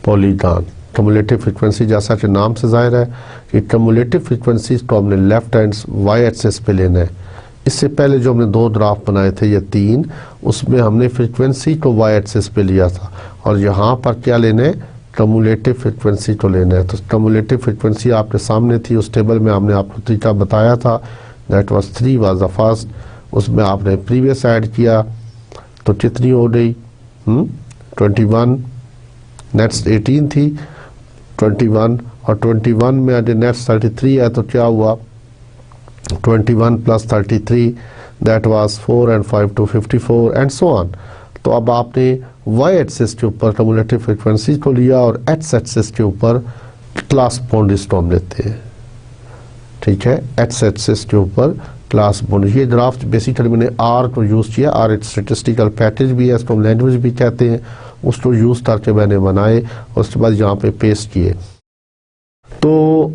polygon. Cumulative frequency जैसा कि नाम से जाहिर है कि कम्युलेटिव फ्रीक्वेंसी को हमने लेफ्ट हैंड वाई एक्सिस पे लेना है। इससे पहले जो हमने 2 ग्राफ बनाए थे, ये 3, उसमें हमने फ्रीक्वेंसी को वाई एक्सिस पे लिया था, और यहाँ पर क्या लेना है, कम्युलेटिव फ्रीक्वेंसी को लेना है। तो कम्युलेटिव फ्रीक्वेंसी आपके सामने थी, उस टेबल में हमने आपको तरीका बताया था, that was 3 was the first. उसमें आपने प्रीवियस ऐड किया तो कितनी हो गई, 21, नेक्स्ट 18 थी, 21, और 21 में अगर नेक्स्ट 33 है तो क्या हुआ, 21 + 33 that was 4 and 5 to 54 and so on. तो अब आपने वाई एक्सिस के ऊपर कम्युलेटिव फ्रीक्वेंसी को लिया और एक्स एक्सिस के ऊपर क्लास बाउंड्रीज को हम लेते हैं। ठीक है। एक्स एक्सिस के ऊपर क्लास बाउंड्री, ये ग्राफ बेसिकली मैंने आर को यूज़ किया, आर एक स्टेटिस्टिकल पैकेज भी है, इसको हम लैंग्वेज भी कहते हैं, उसको यूज़ करके मैंने बनाए और उसके बाद यहाँ पे पेस्ट किए। तो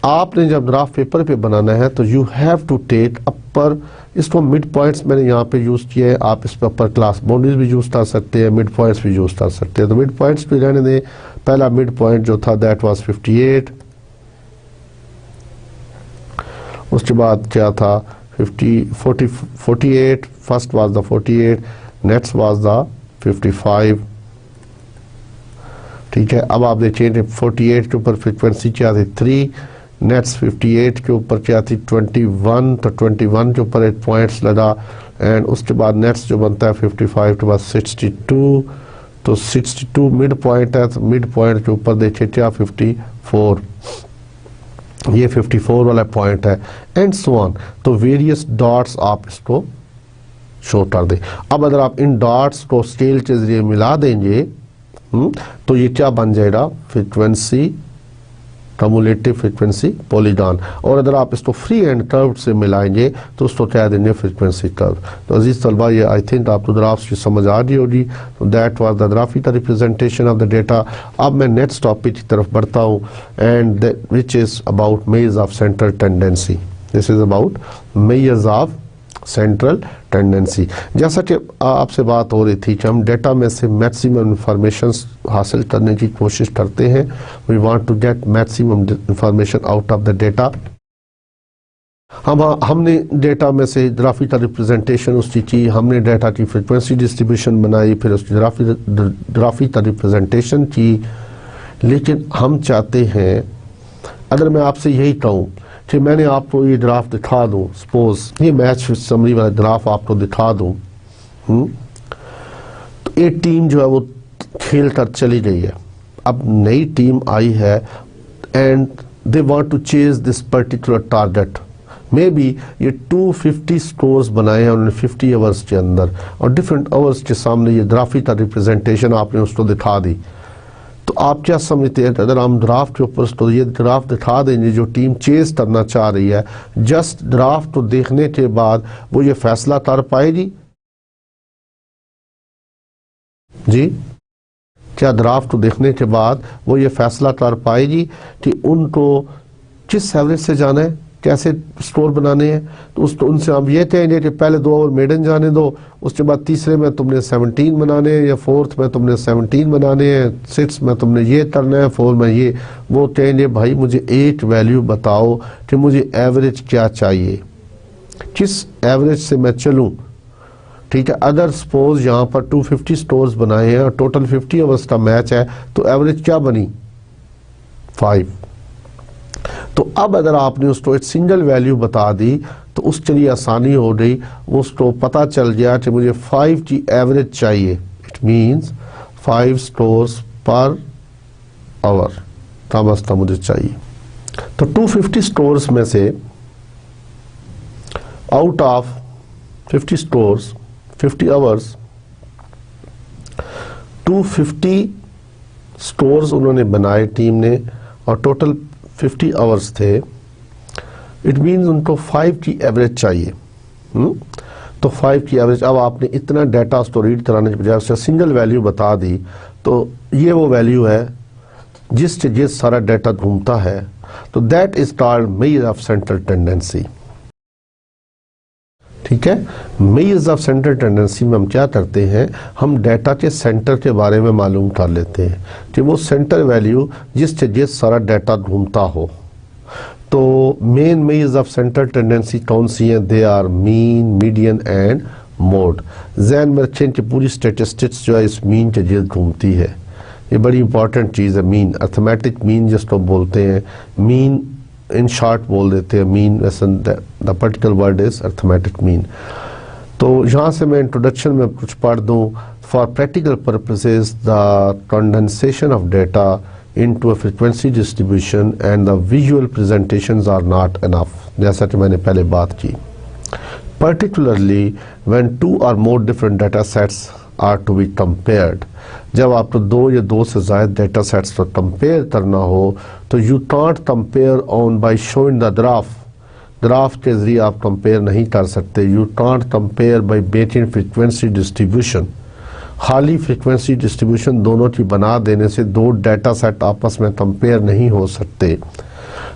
आपने जब ग्राफ पेपर पे बनाना है तो यू हैव टू टेक अपर, इसको मिड पॉइंट्स मैंने यहाँ पे यूज़ किए हैं, आप इस पर अपर क्लास बाउंड्रीज भी यूज़ कर सकते हैं, मिड पॉइंट्स भी यूज़ कर सकते हैं। तो मिड पॉइंट्स भी रहने दें। पहला मिड पॉइंट जो था दैट वाज 58, उसके बाद क्या था 48, first was the 48, next was the 55, ठीक है। अब आप देखिए 48 के ऊपर फ्रिक्वेंसी क्या थी 3, नेट्स 58 के ऊपर क्या थी 21, तो 21 के ऊपर 8 पॉइंट्स लगा, एंड उसके बाद नेट्स जो बनता है 55 के बाद 62, तो 62 मिड पॉइंट है, तो मिड पॉइंट के ऊपर देखिए क्या 54, ये 54 वाला पॉइंट है, एंड सो ऑन। तो वेरियस डॉट्स आप इसको शो कर दें। अब अगर आप इन डॉट्स को स्केल के जरिए मिला देंगे तो ये क्या बन जाएगा, फ्रीक्वेंसी, कम्युलेटिव फ्रीक्वेंसी पॉलीगॉन। और अगर आप इसको फ्री एंड कर्व से मिलाएंगे तो उसको कह देंगे फ्रीक्वेंसी कर्व। तो अजीज तलबा, ये आई थिंक आपको ग्राफ्स की समझ आ रही होगी। तो that was the graphical representation of the data. अब मैं नेक्स्ट टॉपिक की तरफ बढ़ता हूँ, and which is about measures of central tendency. This is about measures of central tendency. जैसा कि आपसे बात हो रही थी कि हम डेटा में से मैक्सिमम इंफॉर्मेशन हासिल करने की कोशिश करते हैं। We want to get maximum information out of the data. हमने डेटा में से ग्राफिकल रिप्रेजेंटेशन उसकी की, हमने डेटा की फ्रीक्वेंसी डिस्ट्रीब्यूशन बनाई, फिर उसकी ग्राफिकल रिप्रेजेंटेशन की। लेकिन हम चाहते हैं, अगर मैं आपसे यही कहूँ कि मैंने आपको ये ग्राफ दिखा दूं, सपोज ये मैच समरी वाला ग्राफ आपको दिखा दूं, तो एक टीम जो है वो खेल कर चली गई है, अब नई टीम आई है and they want to chase this particular target. Maybe ये 250 स्कोर्स बनाए हैं उन्होंने 50 आवर्स के अंदर, और डिफरेंट आवर्स के सामने ये ग्राफिकल रिप्रेजेंटेशन आपने उसको दिखा दी। तो आप क्या समझते हैं, अगर हम ड्राफ्ट के ऊपर तो ये ड्राफ्ट दिखा देंगे जो टीम चेज करना चाह रही है, जस्ट ड्राफ्ट को देखने के बाद वो ये फैसला कर पाएगी जी? क्या ड्राफ्ट को देखने के बाद वो ये फैसला कर पाएगी कि उनको किस एवरेज से जाना है, कैसे स्कोर बनाने हैं? तो उसको उनसे हम ये कहेंगे कि पहले 2 ओवर मेडन जाने दो, उसके बाद तीसरे में तुमने 17 बनाने हैं, या 4th में तुमने 17 बनाने हैं, 6th में तुमने ये करना है, 4 में ये। वो कहेंगे भाई मुझे एक वैल्यू बताओ कि मुझे एवरेज क्या चाहिए, किस एवरेज से मैं चलूँ, ठीक है। अगर सपोज यहाँ पर 250 स्कोर्स बनाए हैं और टोटल 50 आवर्स का मैच है, तो एवरेज क्या बनी 5। तो अब अगर आपने उसको एक सिंगल वैल्यू बता दी तो उसके लिए आसानी हो गई, उसको पता चल गया कि मुझे 5 की एवरेज चाहिए, इट मींस 5 स्कोर्स पर आवर कम अज कम मुझे चाहिए। तो 250 स्कोर्स में से out of 50 scores 50 overs 250 scores उन्होंने बनाए टीम ने, और टोटल 50 आवर्स थे। इट मीन्स उनको 5 की एवरेज चाहिए। तो 5 की एवरेज, अब आपने इतना डाटा उसको रीड कराने के बजाय उससे सिंगल वैल्यू बता दी, तो ये वो वैल्यू है जिससे जिस सारा डाटा घूमता है। तो that is called measure of central tendency, ठीक है। मेजर्स ऑफ सेंट्रल टेंडेंसी में हम क्या करते हैं, हम डाटा के सेंटर के बारे में मालूम कर लेते हैं कि वो सेंटर वैल्यू जिससे जिस सारा डाटा घूमता हो। तो main measures of central tendency कौन सी हैं? They are mean, median and mode. जहन में रखें कि पूरी स्टेटिस्टिक्स जो है इस मीन के जिर्द घूमती है। ये बड़ी इंपॉर्टेंट चीज़ है मीन, अर्थमेटिक मीन जिसको बोलते हैं। मीन इन शॉर्ट बोल देते हैं mean, the particular word is arithmetic mean. तो यहाँ से मैं इंट्रोडक्शन में कुछ पढ़ दूँ। For practical purposes the condensation of data into a frequency distribution and the visual presentations are not enough, जैसा कि मैंने पहले बात की। Particularly when 2 or more different data sets are to be compared, जब आपको 2 या 2 से ज़्यादा डेटा सेट्स को कंपेयर करना हो तो you can't compare on by showing the graph के जरिए आप कंपेयर नहीं कर सकते। You can't compare by making frequency distribution. खाली फ्रीक्वेंसी डिस्ट्रीब्यूशन दोनों की बना देने से 2 डाटा सेट आपस में कंपेयर नहीं हो सकते।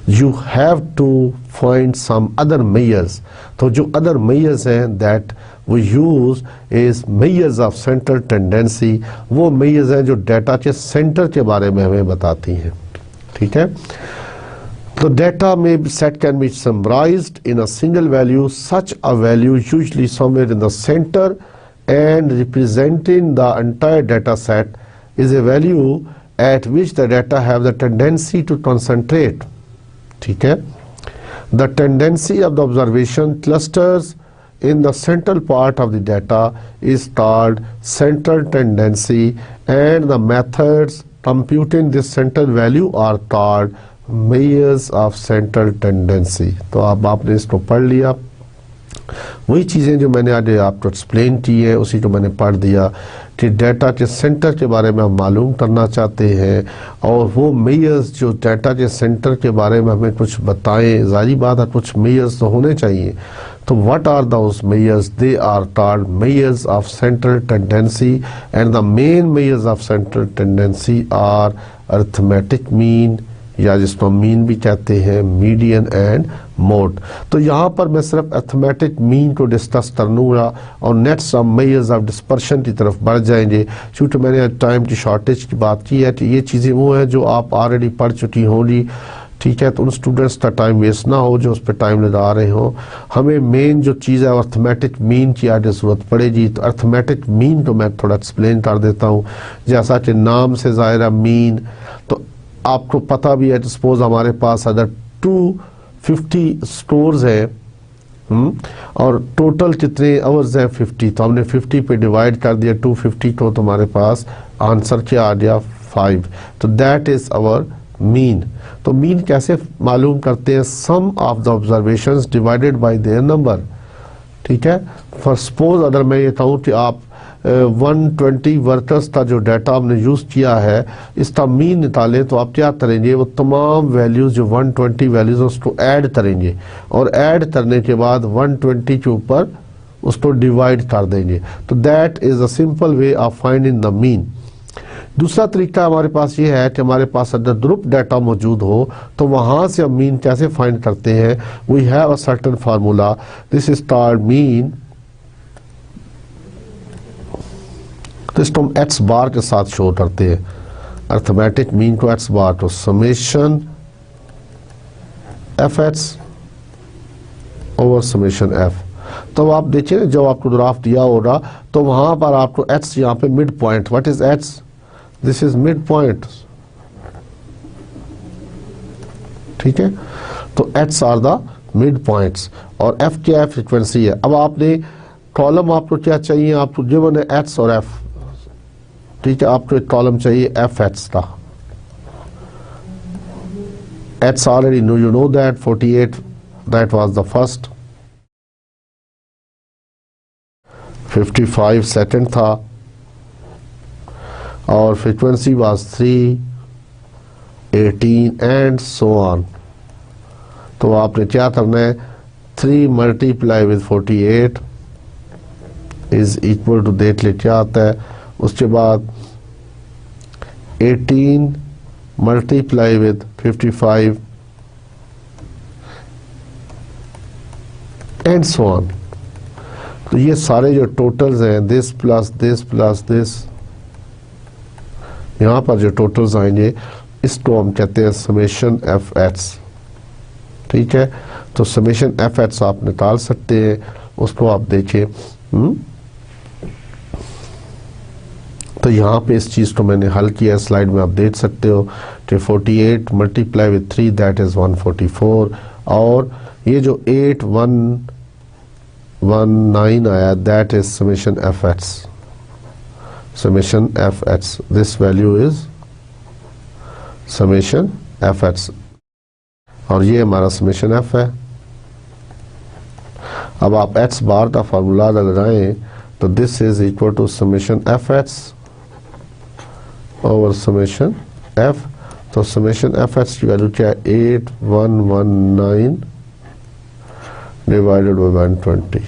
You have to find some other measures. तो जो अदर मेजर्स हैं that we use is measures of central tendency। वो measures हैं जो डाटा के सेंटर के बारे में हमें बताती हैं, ठीक है। तो डाटा में set can be summarized in a single value, such a value usually somewhere in the center and representing the entire data set is a value at which the data have the tendency to concentrate. ठीक है, the tendency of the observation clusters in the central part of the data is called central tendency, and the methods computing this central value are called measures of central tendency. तो अब आपने इसको पढ़ लिया, वही चीज़ें जो मैंने आज आपको एक्सप्लेन की है उसी को मैंने पढ़ दिया कि डाटा के सेंटर के बारे में हम मालूम करना चाहते हैं और वो मेजर्स जो डाटा के सेंटर के बारे में हमें कुछ बताएं, जाहिर बात है कुछ मेजर्स तो होने चाहिए। तो what are those measures? They are called measures of central tendency, and the main measures of central tendency are arithmetic mean, या जिसको मीन भी कहते हैं, मीडियन एंड मोड। तो यहाँ पर मैं सिर्फ अरिथमेटिक मीन को डिस्कस कर लूँगा और next some measures of dispersion की तरफ बढ़ जाएंगे। क्योंकि मैंने टाइम की शॉर्टेज की बात की है कि ये चीज़ें वो हैं जो आप ऑलरेडी पढ़ चुकी होंगी, ठीक है। तो उन स्टूडेंट्स का टाइम वेस्ट ना हो जो उस पर टाइम लगा रहे हो। हमें मेन जो चीज़ है अरिथमेटिक मीन की आज ज़रूरत पड़ेगी। तो अरिथमेटिक मीन को मैं थोड़ा एक्सप्लेन कर देता हूँ। जैसा कि नाम से ज़ाहिर है मीन, तो आपको पता भी है, सपोज हमारे पास अगर 250 स्टोर्स है और टोटल कितने आवर्स हैं 50, तो हमने 50 पे डिवाइड कर दिया 250 को, तो हमारे पास आंसर क्या आ गया 5। तो दैट इज आवर मीन। तो मीन कैसे मालूम करते हैं? Sum of the observations divided by their number, ठीक है। फॉर सपोज अगर मैं ये कहूँ कि आप 120 वर्कर्स का जो डाटा हमने यूज़ किया है इसका मीन निकालें, तो आप क्या करेंगे? वो तमाम वैल्यूज़ जो 120 वैल्यूज़ उसको ऐड करेंगे और ऐड करने के बाद 120 के ऊपर उसको डिवाइड कर देंगे। तो that is a simple way of finding the mean. दूसरा तरीका हमारे पास ये है कि हमारे पास अगर ग्रुप डाटा मौजूद हो तो वहाँ से हम मीन कैसे फाइंड करते हैं? We have a certain formula, this is called mean. तो इसको हम एक्स बार के साथ शो करते हैं, अरिथमेटिक मीन को एक्स बार, तो summation f x over summation F. तो आप देखिए जब आपको ग्राफ दिया होगा तो वहां पर आपको एक्स यहाँ पे mid point, what is X? This is mid point, ठीक है। तो X are the mid points और एफ क्या है? फ्रीक्वेंसी है। अब आपने कॉलम आपको क्या चाहिए? आपको गिवन है एक्स और एफ, ठीक है। आपको एक कॉलम चाहिए एफ एक्स का। X already know, you know that 48 that was the first, 55 second था और frequency was 3, 18 and so on. तो आपने क्या करना है? 3 multiply with 48 is equal to, देख ले क्या आता है। उसके बाद 18 multiply with 55 and so on. तो ये सारे जो टोटल्स हैं, this plus this plus this, यहाँ पर जो टोटल्स आएंगे इसको हम कहते हैं समेशन एफ एक्स, ठीक है। तो समेशन एफ एक्स आप निकाल सकते हैं, उसको आप देखिए। तो यहाँ पे इस चीज़ को मैंने हल किया, स्लाइड में आप देख सकते हो कि 48 मल्टीप्लाई विद 3 दैट इज़ 144, और ये जो 8119 आया that is summation f x, summation f x, this value is summation f x, और ये हमारा समेशन एफ है। अब आप एक्स बार का फार्मूला लगाएं तो this is equal to summation f x over summation F. तो समेशन एफ एक्स की वैल्यू क्या है? 8119 डिवाइडेड बाई 120।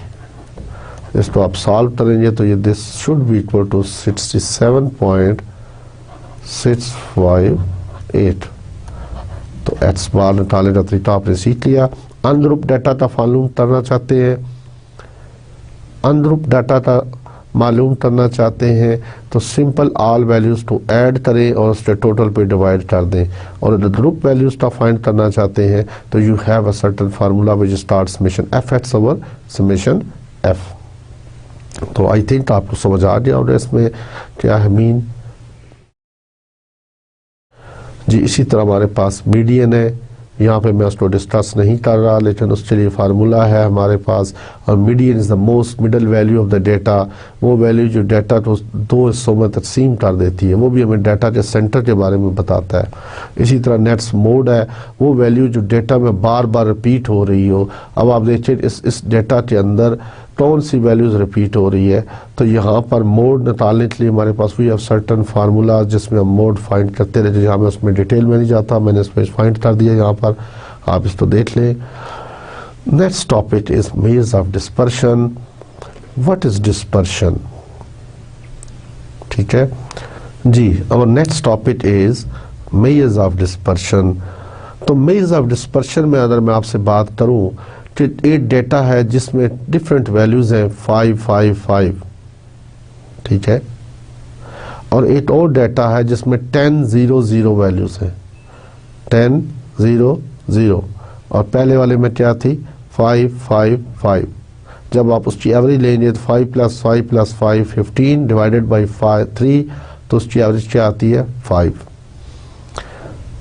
इसको आप सॉल्व करेंगे तो ये this should be equal to 67.658। तो एक्स बार निकालने का तरीका आपने सीख लिया। अनग्रुप डाटा का मालूम करना चाहते हैं, अनग्रुप डाटा का मालूम करना चाहते हैं तो सिंपल ऑल वैल्यूज़ को ऐड करें और उसके टोटल पे डिवाइड कर दें। और अगर ग्रुप वैल्यूज़ का फाइंड करना चाहते हैं तो you have a certain formula which start summation f x over summation F. तो आई थिंक आपको समझ आ गया होगा इसमें क्या है मीन जी। इसी तरह हमारे पास मीडियन है, यहाँ पे मैं उसको डिस्कस नहीं कर रहा, लेकिन उसके लिए फार्मूला है हमारे पास। और median is the most middle value of the data, वो वैल्यू जो डाटा को दो हिस्सों में तकसीम कर देती है, वो भी हमें डाटा के सेंटर के बारे में बताता है। इसी तरह नेट्स मोड है, वो वैल्यू जो डाटा में बार बार रिपीट हो रही हो। अब आप देखिए इस डाटा के अंदर कौन सी वैल्यूज़ रिपीट हो रही है। तो यहाँ पर मोड निकालने के लिए हमारे पास वी हैव सर्टन फार्मूला जिसमें हम मोड फाइंड करते रहते हैं। यहाँ में उसमें डिटेल में नहीं जाता, मैंने इसमें फाइंड कर दिया यहाँ पर, आप इसको देख लें। Next topic is measures of dispersion. What is dispersion? ठीक है जी। और next topic is measures of dispersion. तो मेजर्स ऑफ डिस्पर्शन में अगर मैं आपसे बात करूं कि एक डेटा है जिसमें डिफरेंट वैल्यूज हैं 5 5 5, ठीक है, और एक और डेटा है जिसमें 10 0 0 वैल्यूज हैं, 10 0 0, और पहले वाले में क्या थी 5 5 5। जब आप उसकी एवरेज लेंगे तो 5 + 5 + 5 15 डिवाइडेड बाई 3, तो उसकी एवरेज क्या आती है 5।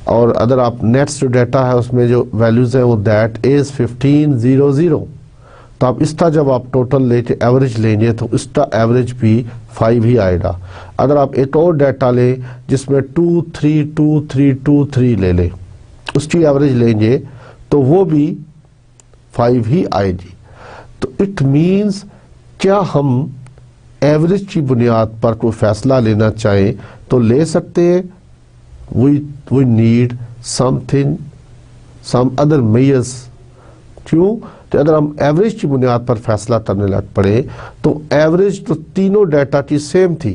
और अगर आप नेट्स जो डाटा है उसमें जो वैल्यूज है वो दैट इज 15 0 0। तो आप इसका जब आप टोटल लेके एवरेज लेंगे तो इसका एवरेज भी 5 ही आएगा। अगर आप एक और डाटा लें जिसमें 2 3 2 3 2 3 ले लें, उसकी एवरेज लेंगे तो वो भी 5 ही आएगी। तो इट मीन्स क्या हम एवरेज की बुनियाद पर कोई फैसला लेना चाहें तो ले सकते हैं। we need something, some other measures। क्यों? तो अगर हम एवरेज की बुनियाद पर फैसला करने लग पड़े तो एवरेज तो तीनों डाटा की सेम थी,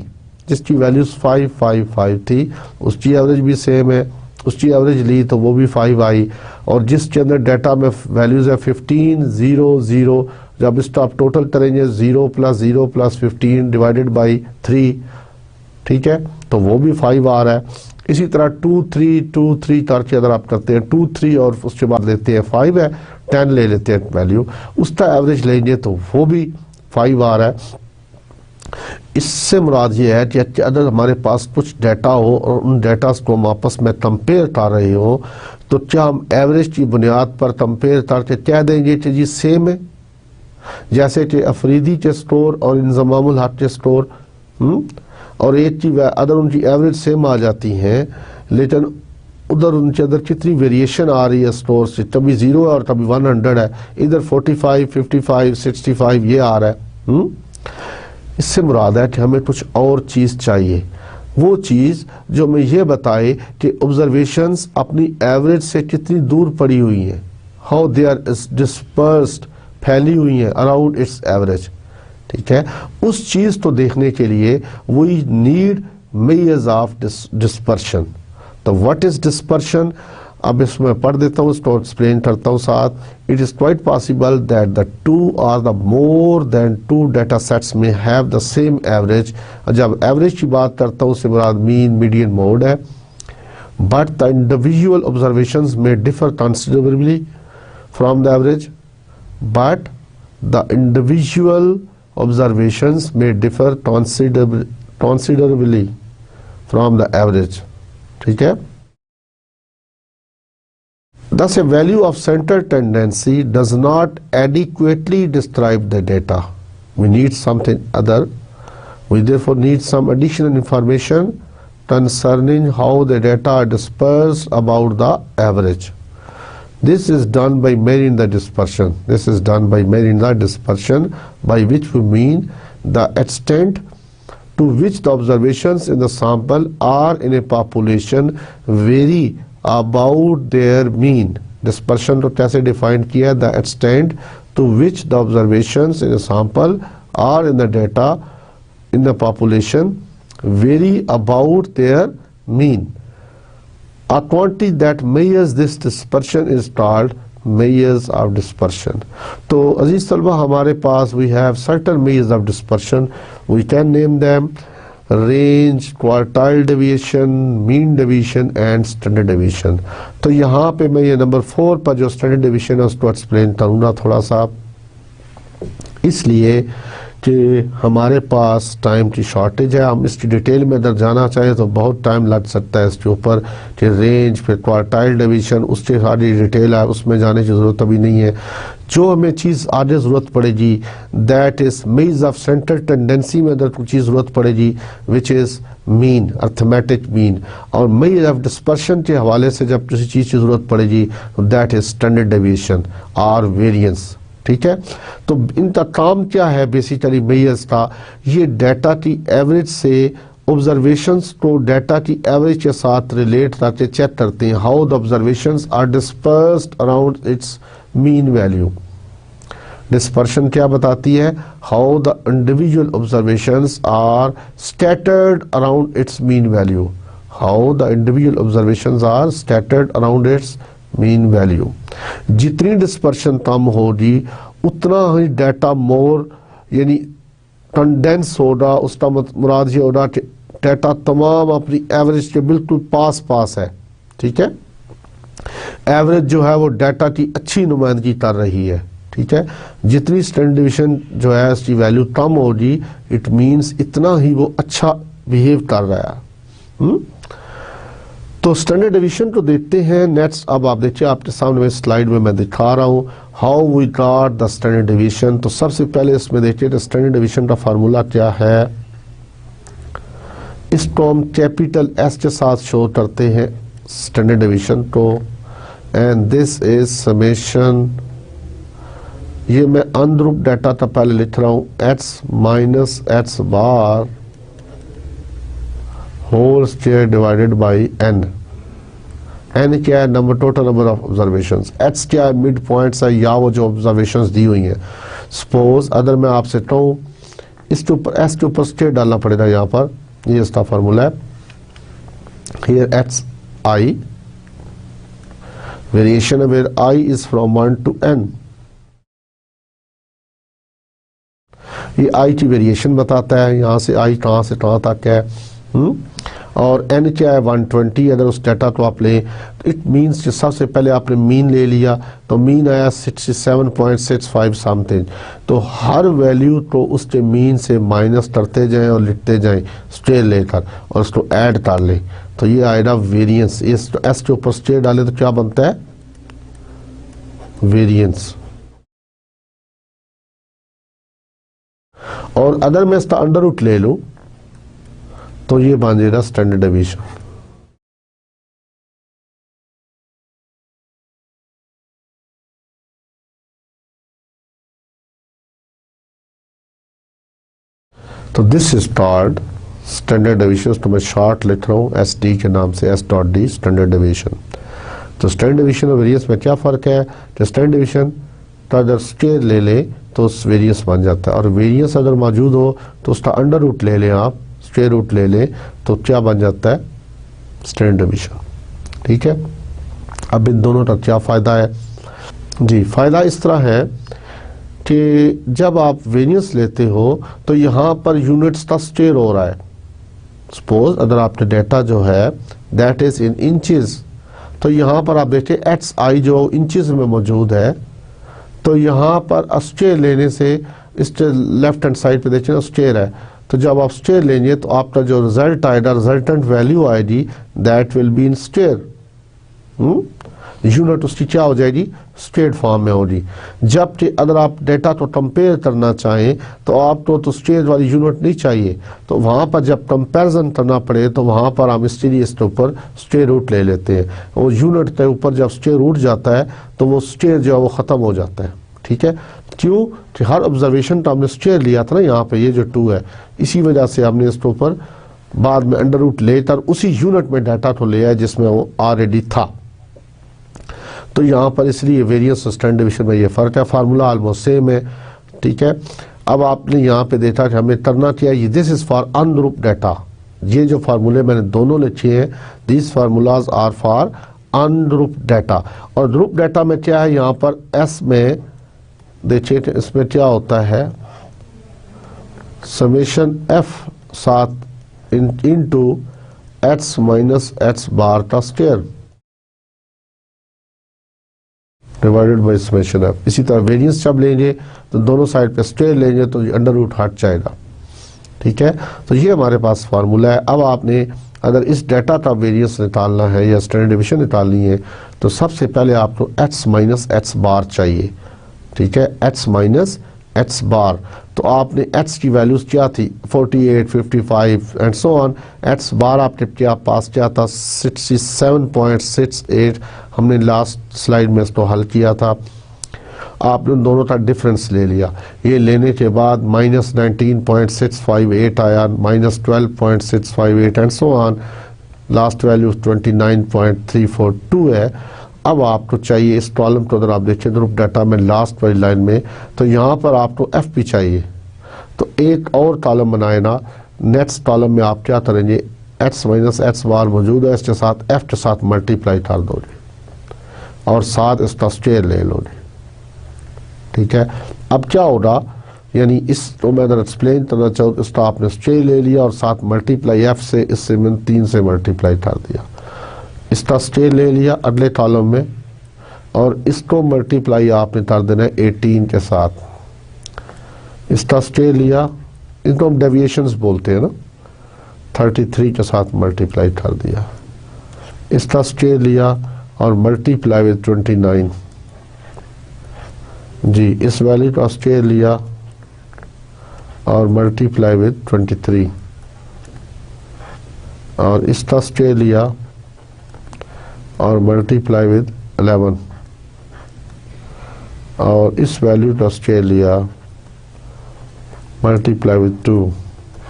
जिसकी वैल्यूज 5 5 5 थी, उसकी एवरेज भी सेम है, उसकी एवरेज ली तो वो भी 5 आई। और जिसके अंदर डाटा में वैल्यूज है 15 0 0, जब इसका आप टोटल करेंगे 0 + 0 + 15 डिवाइडेड बाई 3, ठीक है, तो वो भी 5 आ रहा है। इसी तरह 2 3 2 3 करके अगर आप करते हैं 2 3 और उसके बाद लेते हैं 5 है, 10 ले लेते हैं वैल्यू, उसका एवरेज लेंगे तो वो भी 5 आ रहा है। इससे मुराद ये है कि अगर हमारे पास कुछ डाटा हो और उन डाटा को हम आपस में कंपेयर कर रहे हो तो क्या हम एवरेज की बुनियाद पर कंपेयर करके कह देंगे कि जी सेम है, जैसे कि अफरीदी के स्टोर और इंजमामुल हक के स्टोर, और एक चीज अगर उनकी एवरेज सेम आ जाती हैं लेकिन उधर उनके अंदर कितनी वेरिएशन आ रही है स्टोर से, कभी 0 है और कभी 100 है, इधर 45 55 65 ये आ रहा है। इससे मुराद है कि हमें कुछ और चीज़ चाहिए, वो चीज़ जो हमें ये बताए कि ऑब्जर्वेशंस अपनी एवरेज से कितनी दूर पड़ी हुई हैं, हाउ दे आर डिस्पर्स्ड, फैली हुई हैं अराउंड इट्स एवरेज, ठीक है। उस चीज को देखने के लिए we need measures of dispersion. तो व्हाट इज डिस्पर्शन? अब इसमें पढ़ देता हूँ, इसको एक्सप्लेन करता हूँ साथ। It is quite possible that the 2 और the more than 2 data sets में हैव द सेम एवरेज। जब एवरेज की बात करता हूँ उससे मुराद मीन मीडियन मोड है। बट द इंडिविजुअल ऑब्जर्वेशंस में differ considerably from the average, but the individual observations may differ considerably from the average, ठीक है। Thus, a value of center tendency does not adequately describe the data. We need something other. We therefore need some additional information concerning how the data are dispersed about the average. This is done by measuring the dispersion. This is done by measuring the dispersion, by which we mean the extent to which the observations in the sample are in a population vary about their mean. Dispersion को कैसे define किया? The extent to which the observations in a sample are in the data in the population vary about their mean. A quantity that measures this dispersion is called measures of dispersion. तो अजीज तलबा हमारे पास we have certain measures of dispersion. We can name them range, quartile deviation, mean deviation and standard deviation. तो यहाँ पे मैं ये number 4 पर जो standard deviation है उसको एक्सप्लेन करूँगा थोड़ा सा, इसलिए कि हमारे पास टाइम की शॉर्टेज है, हम इसकी डिटेल में अगर जाना चाहें तो बहुत टाइम लग सकता है इसके ऊपर, कि रेंज फिर क्वार्टाइल डिवीजन उसके सारी डिटेल है, उसमें जाने की ज़रूरत अभी नहीं है। जो हमें चीज़ आगे ज़रूरत पड़ेगी दैट इज़ मेज ऑफ सेंट्रल टेंडेंसी में अगर कुछ चीज़ ज़रूरत पड़ेगी which is mean, arithmetic mean, और मेज ऑफ डिस्पर्शन के हवाले से जब किसी चीज़ की ज़रूरत पड़ेगी दैट इज़ स्टैंडर्ड डेविएशन और वेरिएंस। ठीक है, तो इनका काम क्या है बेसिकली मेजर्स का, ये डाटा की एवरेज से ऑब्जर्वेशंस को डाटा की एवरेज के साथ रिलेट करके चेक करते हैं, how the observations are dispersed around its mean value. Dispersion क्या बताती है, how the individual observations are scattered around its mean value, how the individual observations are scattered around its mean value. जितनी dispersion कम होगी उतना ही data मोर यानी condense होगा, उसका मुराद ये होगा कि डाटा तमाम अपनी एवरेज के बिल्कुल पास पास है। ठीक है, एवरेज जो है वो डाटा की अच्छी नुमाइंदगी कर रही है। ठीक है, जितनी स्टैंडर्ड डिवीजन जो है उसकी वैल्यू कम होगी इट मीन्स इतना ही वो अच्छा बिहेव कर रहा है। तो स्टैंडर्ड डिवीजन को देखते हैं नेक्स्ट। अब आप देखिए आपके सामने में स्लाइड में मैं दिखा रहा हूँ how we got the standard division. तो सबसे पहले इसमें देखिए स्टैंडर्ड डिवीजन का फार्मूला क्या है, इसको हम कैपिटल एस के साथ शो करते हैं स्टैंडर्ड डिवीजन को, एंड दिस इज समेशन, ये मैं अनग्रुप डाटा का पहले लिख रहा हूँ x minus x bar whole square divided by n. N क्या है, number total number of observations, x क्या है, मिड पॉइंट्स है या वो जो ऑब्जर्वेशंस दी हुई हैं। सपोज अगर मैं आपसे कहूँ इसके ऊपर एस के ऊपर स्क्वायर डालना पड़ेगा, यहाँ पर ये इसका फार्मूला है, here x i variation where i is from 1 to n, ये आई की वेरिएशन बताता है, यहाँ से आई कहाँ से कहाँ तक है। और n क्या है 120। अगर उस डाटा को आप लें तो इट मीन्स कि सबसे पहले आपने मीन ले लिया तो मीन आया 67.65 समथिंग, तो हर वैल्यू को उसके मीन से माइनस करते जाएं और लिखते जाएं स्क्वायर लेकर और उसको ऐड कर लें, तो ये आएगा वेरिएंस। इस एस के ऊपर स्क्वायर डाले तो क्या बनता है, वेरिएंस। और अगर मैं इसका अंडर रूट ले लूं तो ये बन जाएगा स्टैंडर्ड डिवीजन। तो this is called standard division, तो मैं शॉर्ट लिख रहा हूँ एस डी के नाम से, S dot D standard division. तो स्टैंडर्ड डिवीजन और वेरिएंस में क्या फ़र्क है, तो स्टैंडर्ड डिवीजन का अगर स्क्वायर ले ले तो वेरिएंस बन जाता है, और वेरिएंस अगर मौजूद हो तो उसका अंडर रूट ले लें आप, स्क्वायर रूट ले लें तो क्या बन जाता है, स्टैंडर्ड डिवीजन। ठीक है, अब इन दोनों का क्या फ़ायदा है जी, फ़ायदा इस तरह है कि जब आप वेरिएंस लेते हो तो यहाँ पर यूनिट्स का स्क्वायर हो रहा है। सपोज अगर आपके डाटा जो है दैट इज़ इन इंचेस, तो यहाँ पर आप देखिए एक्स आई जो इंचेस में मौजूद है, तो यहाँ पर स्क्वायर लेने से इस लेफ्ट हैंड साइड पे देखिए स्क्वायर है, तो जब आप स्क्वायर लेंगे तो आपका जो रिजल्ट आएगा, रिजल्टेंट वैल्यू आएगी that will be in square. Unit उसकी क्या हो जाएगी, स्क्वायर फॉर्म में होगी। जबकि अगर आप डेटा को कंपेयर करना चाहें तो आपको तो स्क्वायर वाली यूनिट नहीं चाहिए, तो वहाँ पर जब कंपैरिजन करना पड़े तो वहाँ पर हम इसलिए इसके ऊपर स्क्वायर रूट ले लेते हैं। वो यूनिट के ऊपर जब स्क्वायर रूट जाता है तो वो स्क्वायर जो है वो ख़त्म हो जाता है। ठीक है, क्यों कि हर ऑब्जर्वेशन का हमने स्क्वायर लिया था ना, यहाँ पे ये जो 2 है, इसी वजह से हमने इसके ऊपर बाद में अंडर रूट लेकर उसी यूनिट में डाटा को लिया है जिसमें वो ऑलरेडी था। तो यहाँ पर इसलिए वेरिएंस और स्टैंडर्ड डिवीजन में ये फ़र्क है, फार्मूला ऑलमोस्ट सेम है। ठीक है, अब आपने यहाँ पे देखा कि हमें करना क्या है, this is for ungroup data. ये जो फार्मूले मैंने दोनों लिखे हैं, this formulas are for ungroup data. और ग्रुप डाटा में क्या है, यहाँ पर एस में देखिए इसमें क्या होता है, समेशन एफ साथ into x minus x bar का square. Divided by summation F. इसी तरह वेरिएंस जब लेंगे तो दोनों साइड पे स्क्वायर लेंगे तो अंडर रूट हट जाएगा। ठीक है, तो ये हमारे पास फार्मूला है। अब आपने अगर इस डाटा का वेरिएंस निकालना है या स्टैंडर्ड डिवीजन निकालनी है तो सबसे पहले आपको x माइनस एक्स बार चाहिए। ठीक है, x माइनस एक्स बार, तो आपने x की वैल्यूज क्या थी 48, 55 एंड सो ऑन। x बार आपके क्या पास क्या था 67.68। हमने लास्ट स्लाइड में इसको हल किया था। आपने दोनों का डिफरेंस ले लिया, ये लेने के बाद माइनस 19.658 आया, minus 12.658 and so on. Last value 29.342 है। अब आपको चाहिए इस कॉलम को, अगर आप देखें ग्रुप डाटा में लास्ट वाली लाइन में, तो यहाँ पर आपको एफ भी चाहिए। तो एक और कॉलम बनाए ना, नेक्स्ट कॉलम में आप क्या करेंगे, एक्स माइनस एक्स बार मौजूद है, इसके साथ एफ के साथ मल्टीप्लाई कर दोगे और साथ इसका स्क्वायर ले लोगे। ठीक है, अब क्या होगा, यानी इस तो मैं अगर एक्सप्लेन करना चाहूँ, इसका आपने स्क्वायर ले लिया और साथ मल्टीप्लाई एफ से, इससे मैंने 3 से मल्टीप्लाई कर दिया। इसका स्क्वायर ले लिया अगले कॉलम में और इसको मल्टीप्लाई आपने कर देना है 18 के साथ। इसका स्क्वायर लिया, इनको हम डेविएशंस बोलते हैं ना, 33 के साथ मल्टीप्लाई कर दिया। इसका स्क्वायर लिया और मल्टीप्लाई विद 29 जी, इस वैल्यू का स्क्वायर लिया और मल्टीप्लाई विद 23 और इसका स्क्वायर लिया और मल्टीप्लाई विद 11 और इस वैल्यू का स्क्वायर लिया मल्टीप्लाई विद 2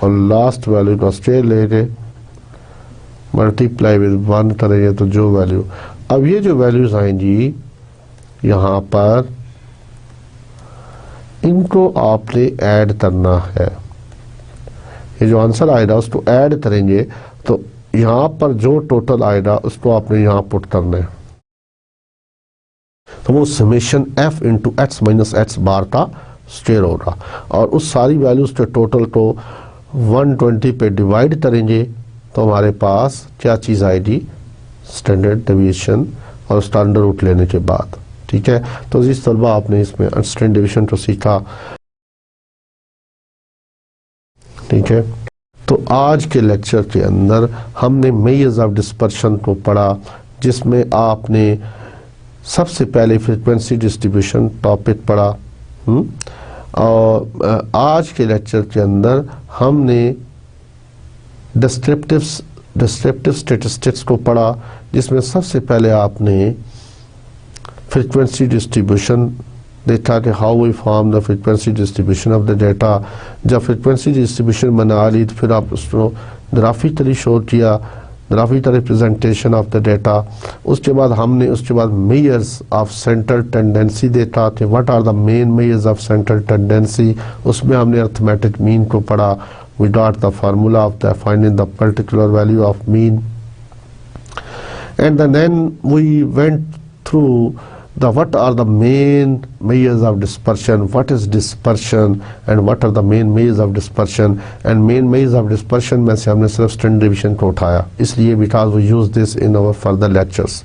और लास्ट वैल्यू का स्क्वायर लेके मल्टीप्लाई विद 1 करेंगे तो जो वैल्यू, अब ये जो वैल्यूज आएंगी यहाँ पर, इनको आपने ऐड करना है। ये जो आंसर आएगा उसको ऐड करेंगे तो यहाँ पर जो टोटल आएगा उसको आपने यहाँ पुट करना है। तो वो summation f into x minus x bar का स्क्वायर होगा और उस सारी वैल्यूज के टोटल को 120 पे डिवाइड करेंगे तो हमारे पास क्या चीज़ आएगी, स्टैंडर्ड डेविएशन और स्टैंडर्ड रूट लेने के बाद। ठीक है, तो जिस तलबा आपने इसमें स्टैंडर्ड डेविएशन को सीखा। ठीक है, तो आज के लेक्चर के अंदर हमने मेजर्स ऑफ डिस्पर्शन को पढ़ा, जिसमें आपने सबसे पहले फ्रीक्वेंसी डिस्ट्रीब्यूशन टॉपिक पढ़ा। और आज के लेक्चर के अंदर हमने डिस्क्रिप्टिव स्टैटिस्टिक्स को पढ़ा, जिसमें सबसे पहले आपने फ्रीक्वेंसी डिस्ट्रीब्यूशन देखा कि how we form the frequency distribution of the data. जब फ्रीक्वेंसी डिस्ट्रीब्यूशन बना ली तो फिर आप उसको ग्राफिकली शो किया, graphical representation of the data. उसके बाद हमने मेजर्स ऑफ सेंट्रल टेंडेंसी देखा कि what are the main measures of central tendency. उसमें हमने अर्थमेटिक मीन को पढ़ा। We got the formula of the finding the particular value of mean and then we went through what are the main measures of dispersion, what is dispersion and what are the main measures of dispersion, and main measures of dispersion में से हमने सिर्फ standard division को उठाया, इसलिए because we use this in our further lectures।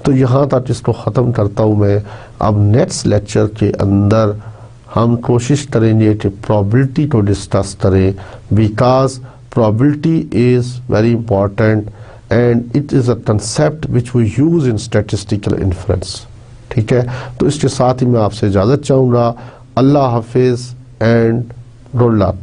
तो यहाँ तक इसको ख़त्म करता हूँ मैं। अब नेक्स्ट लेक्चर के अंदर हम कोशिश करेंगे कि probability को डिस्कस करें, because probability is very important and it is a concept which we use in statistical inference। ठीक है, तो इसके साथ ही मैं आपसे इजाज़त चाहूँगा। अल्लाह हाफिज़ एंड गुड लक।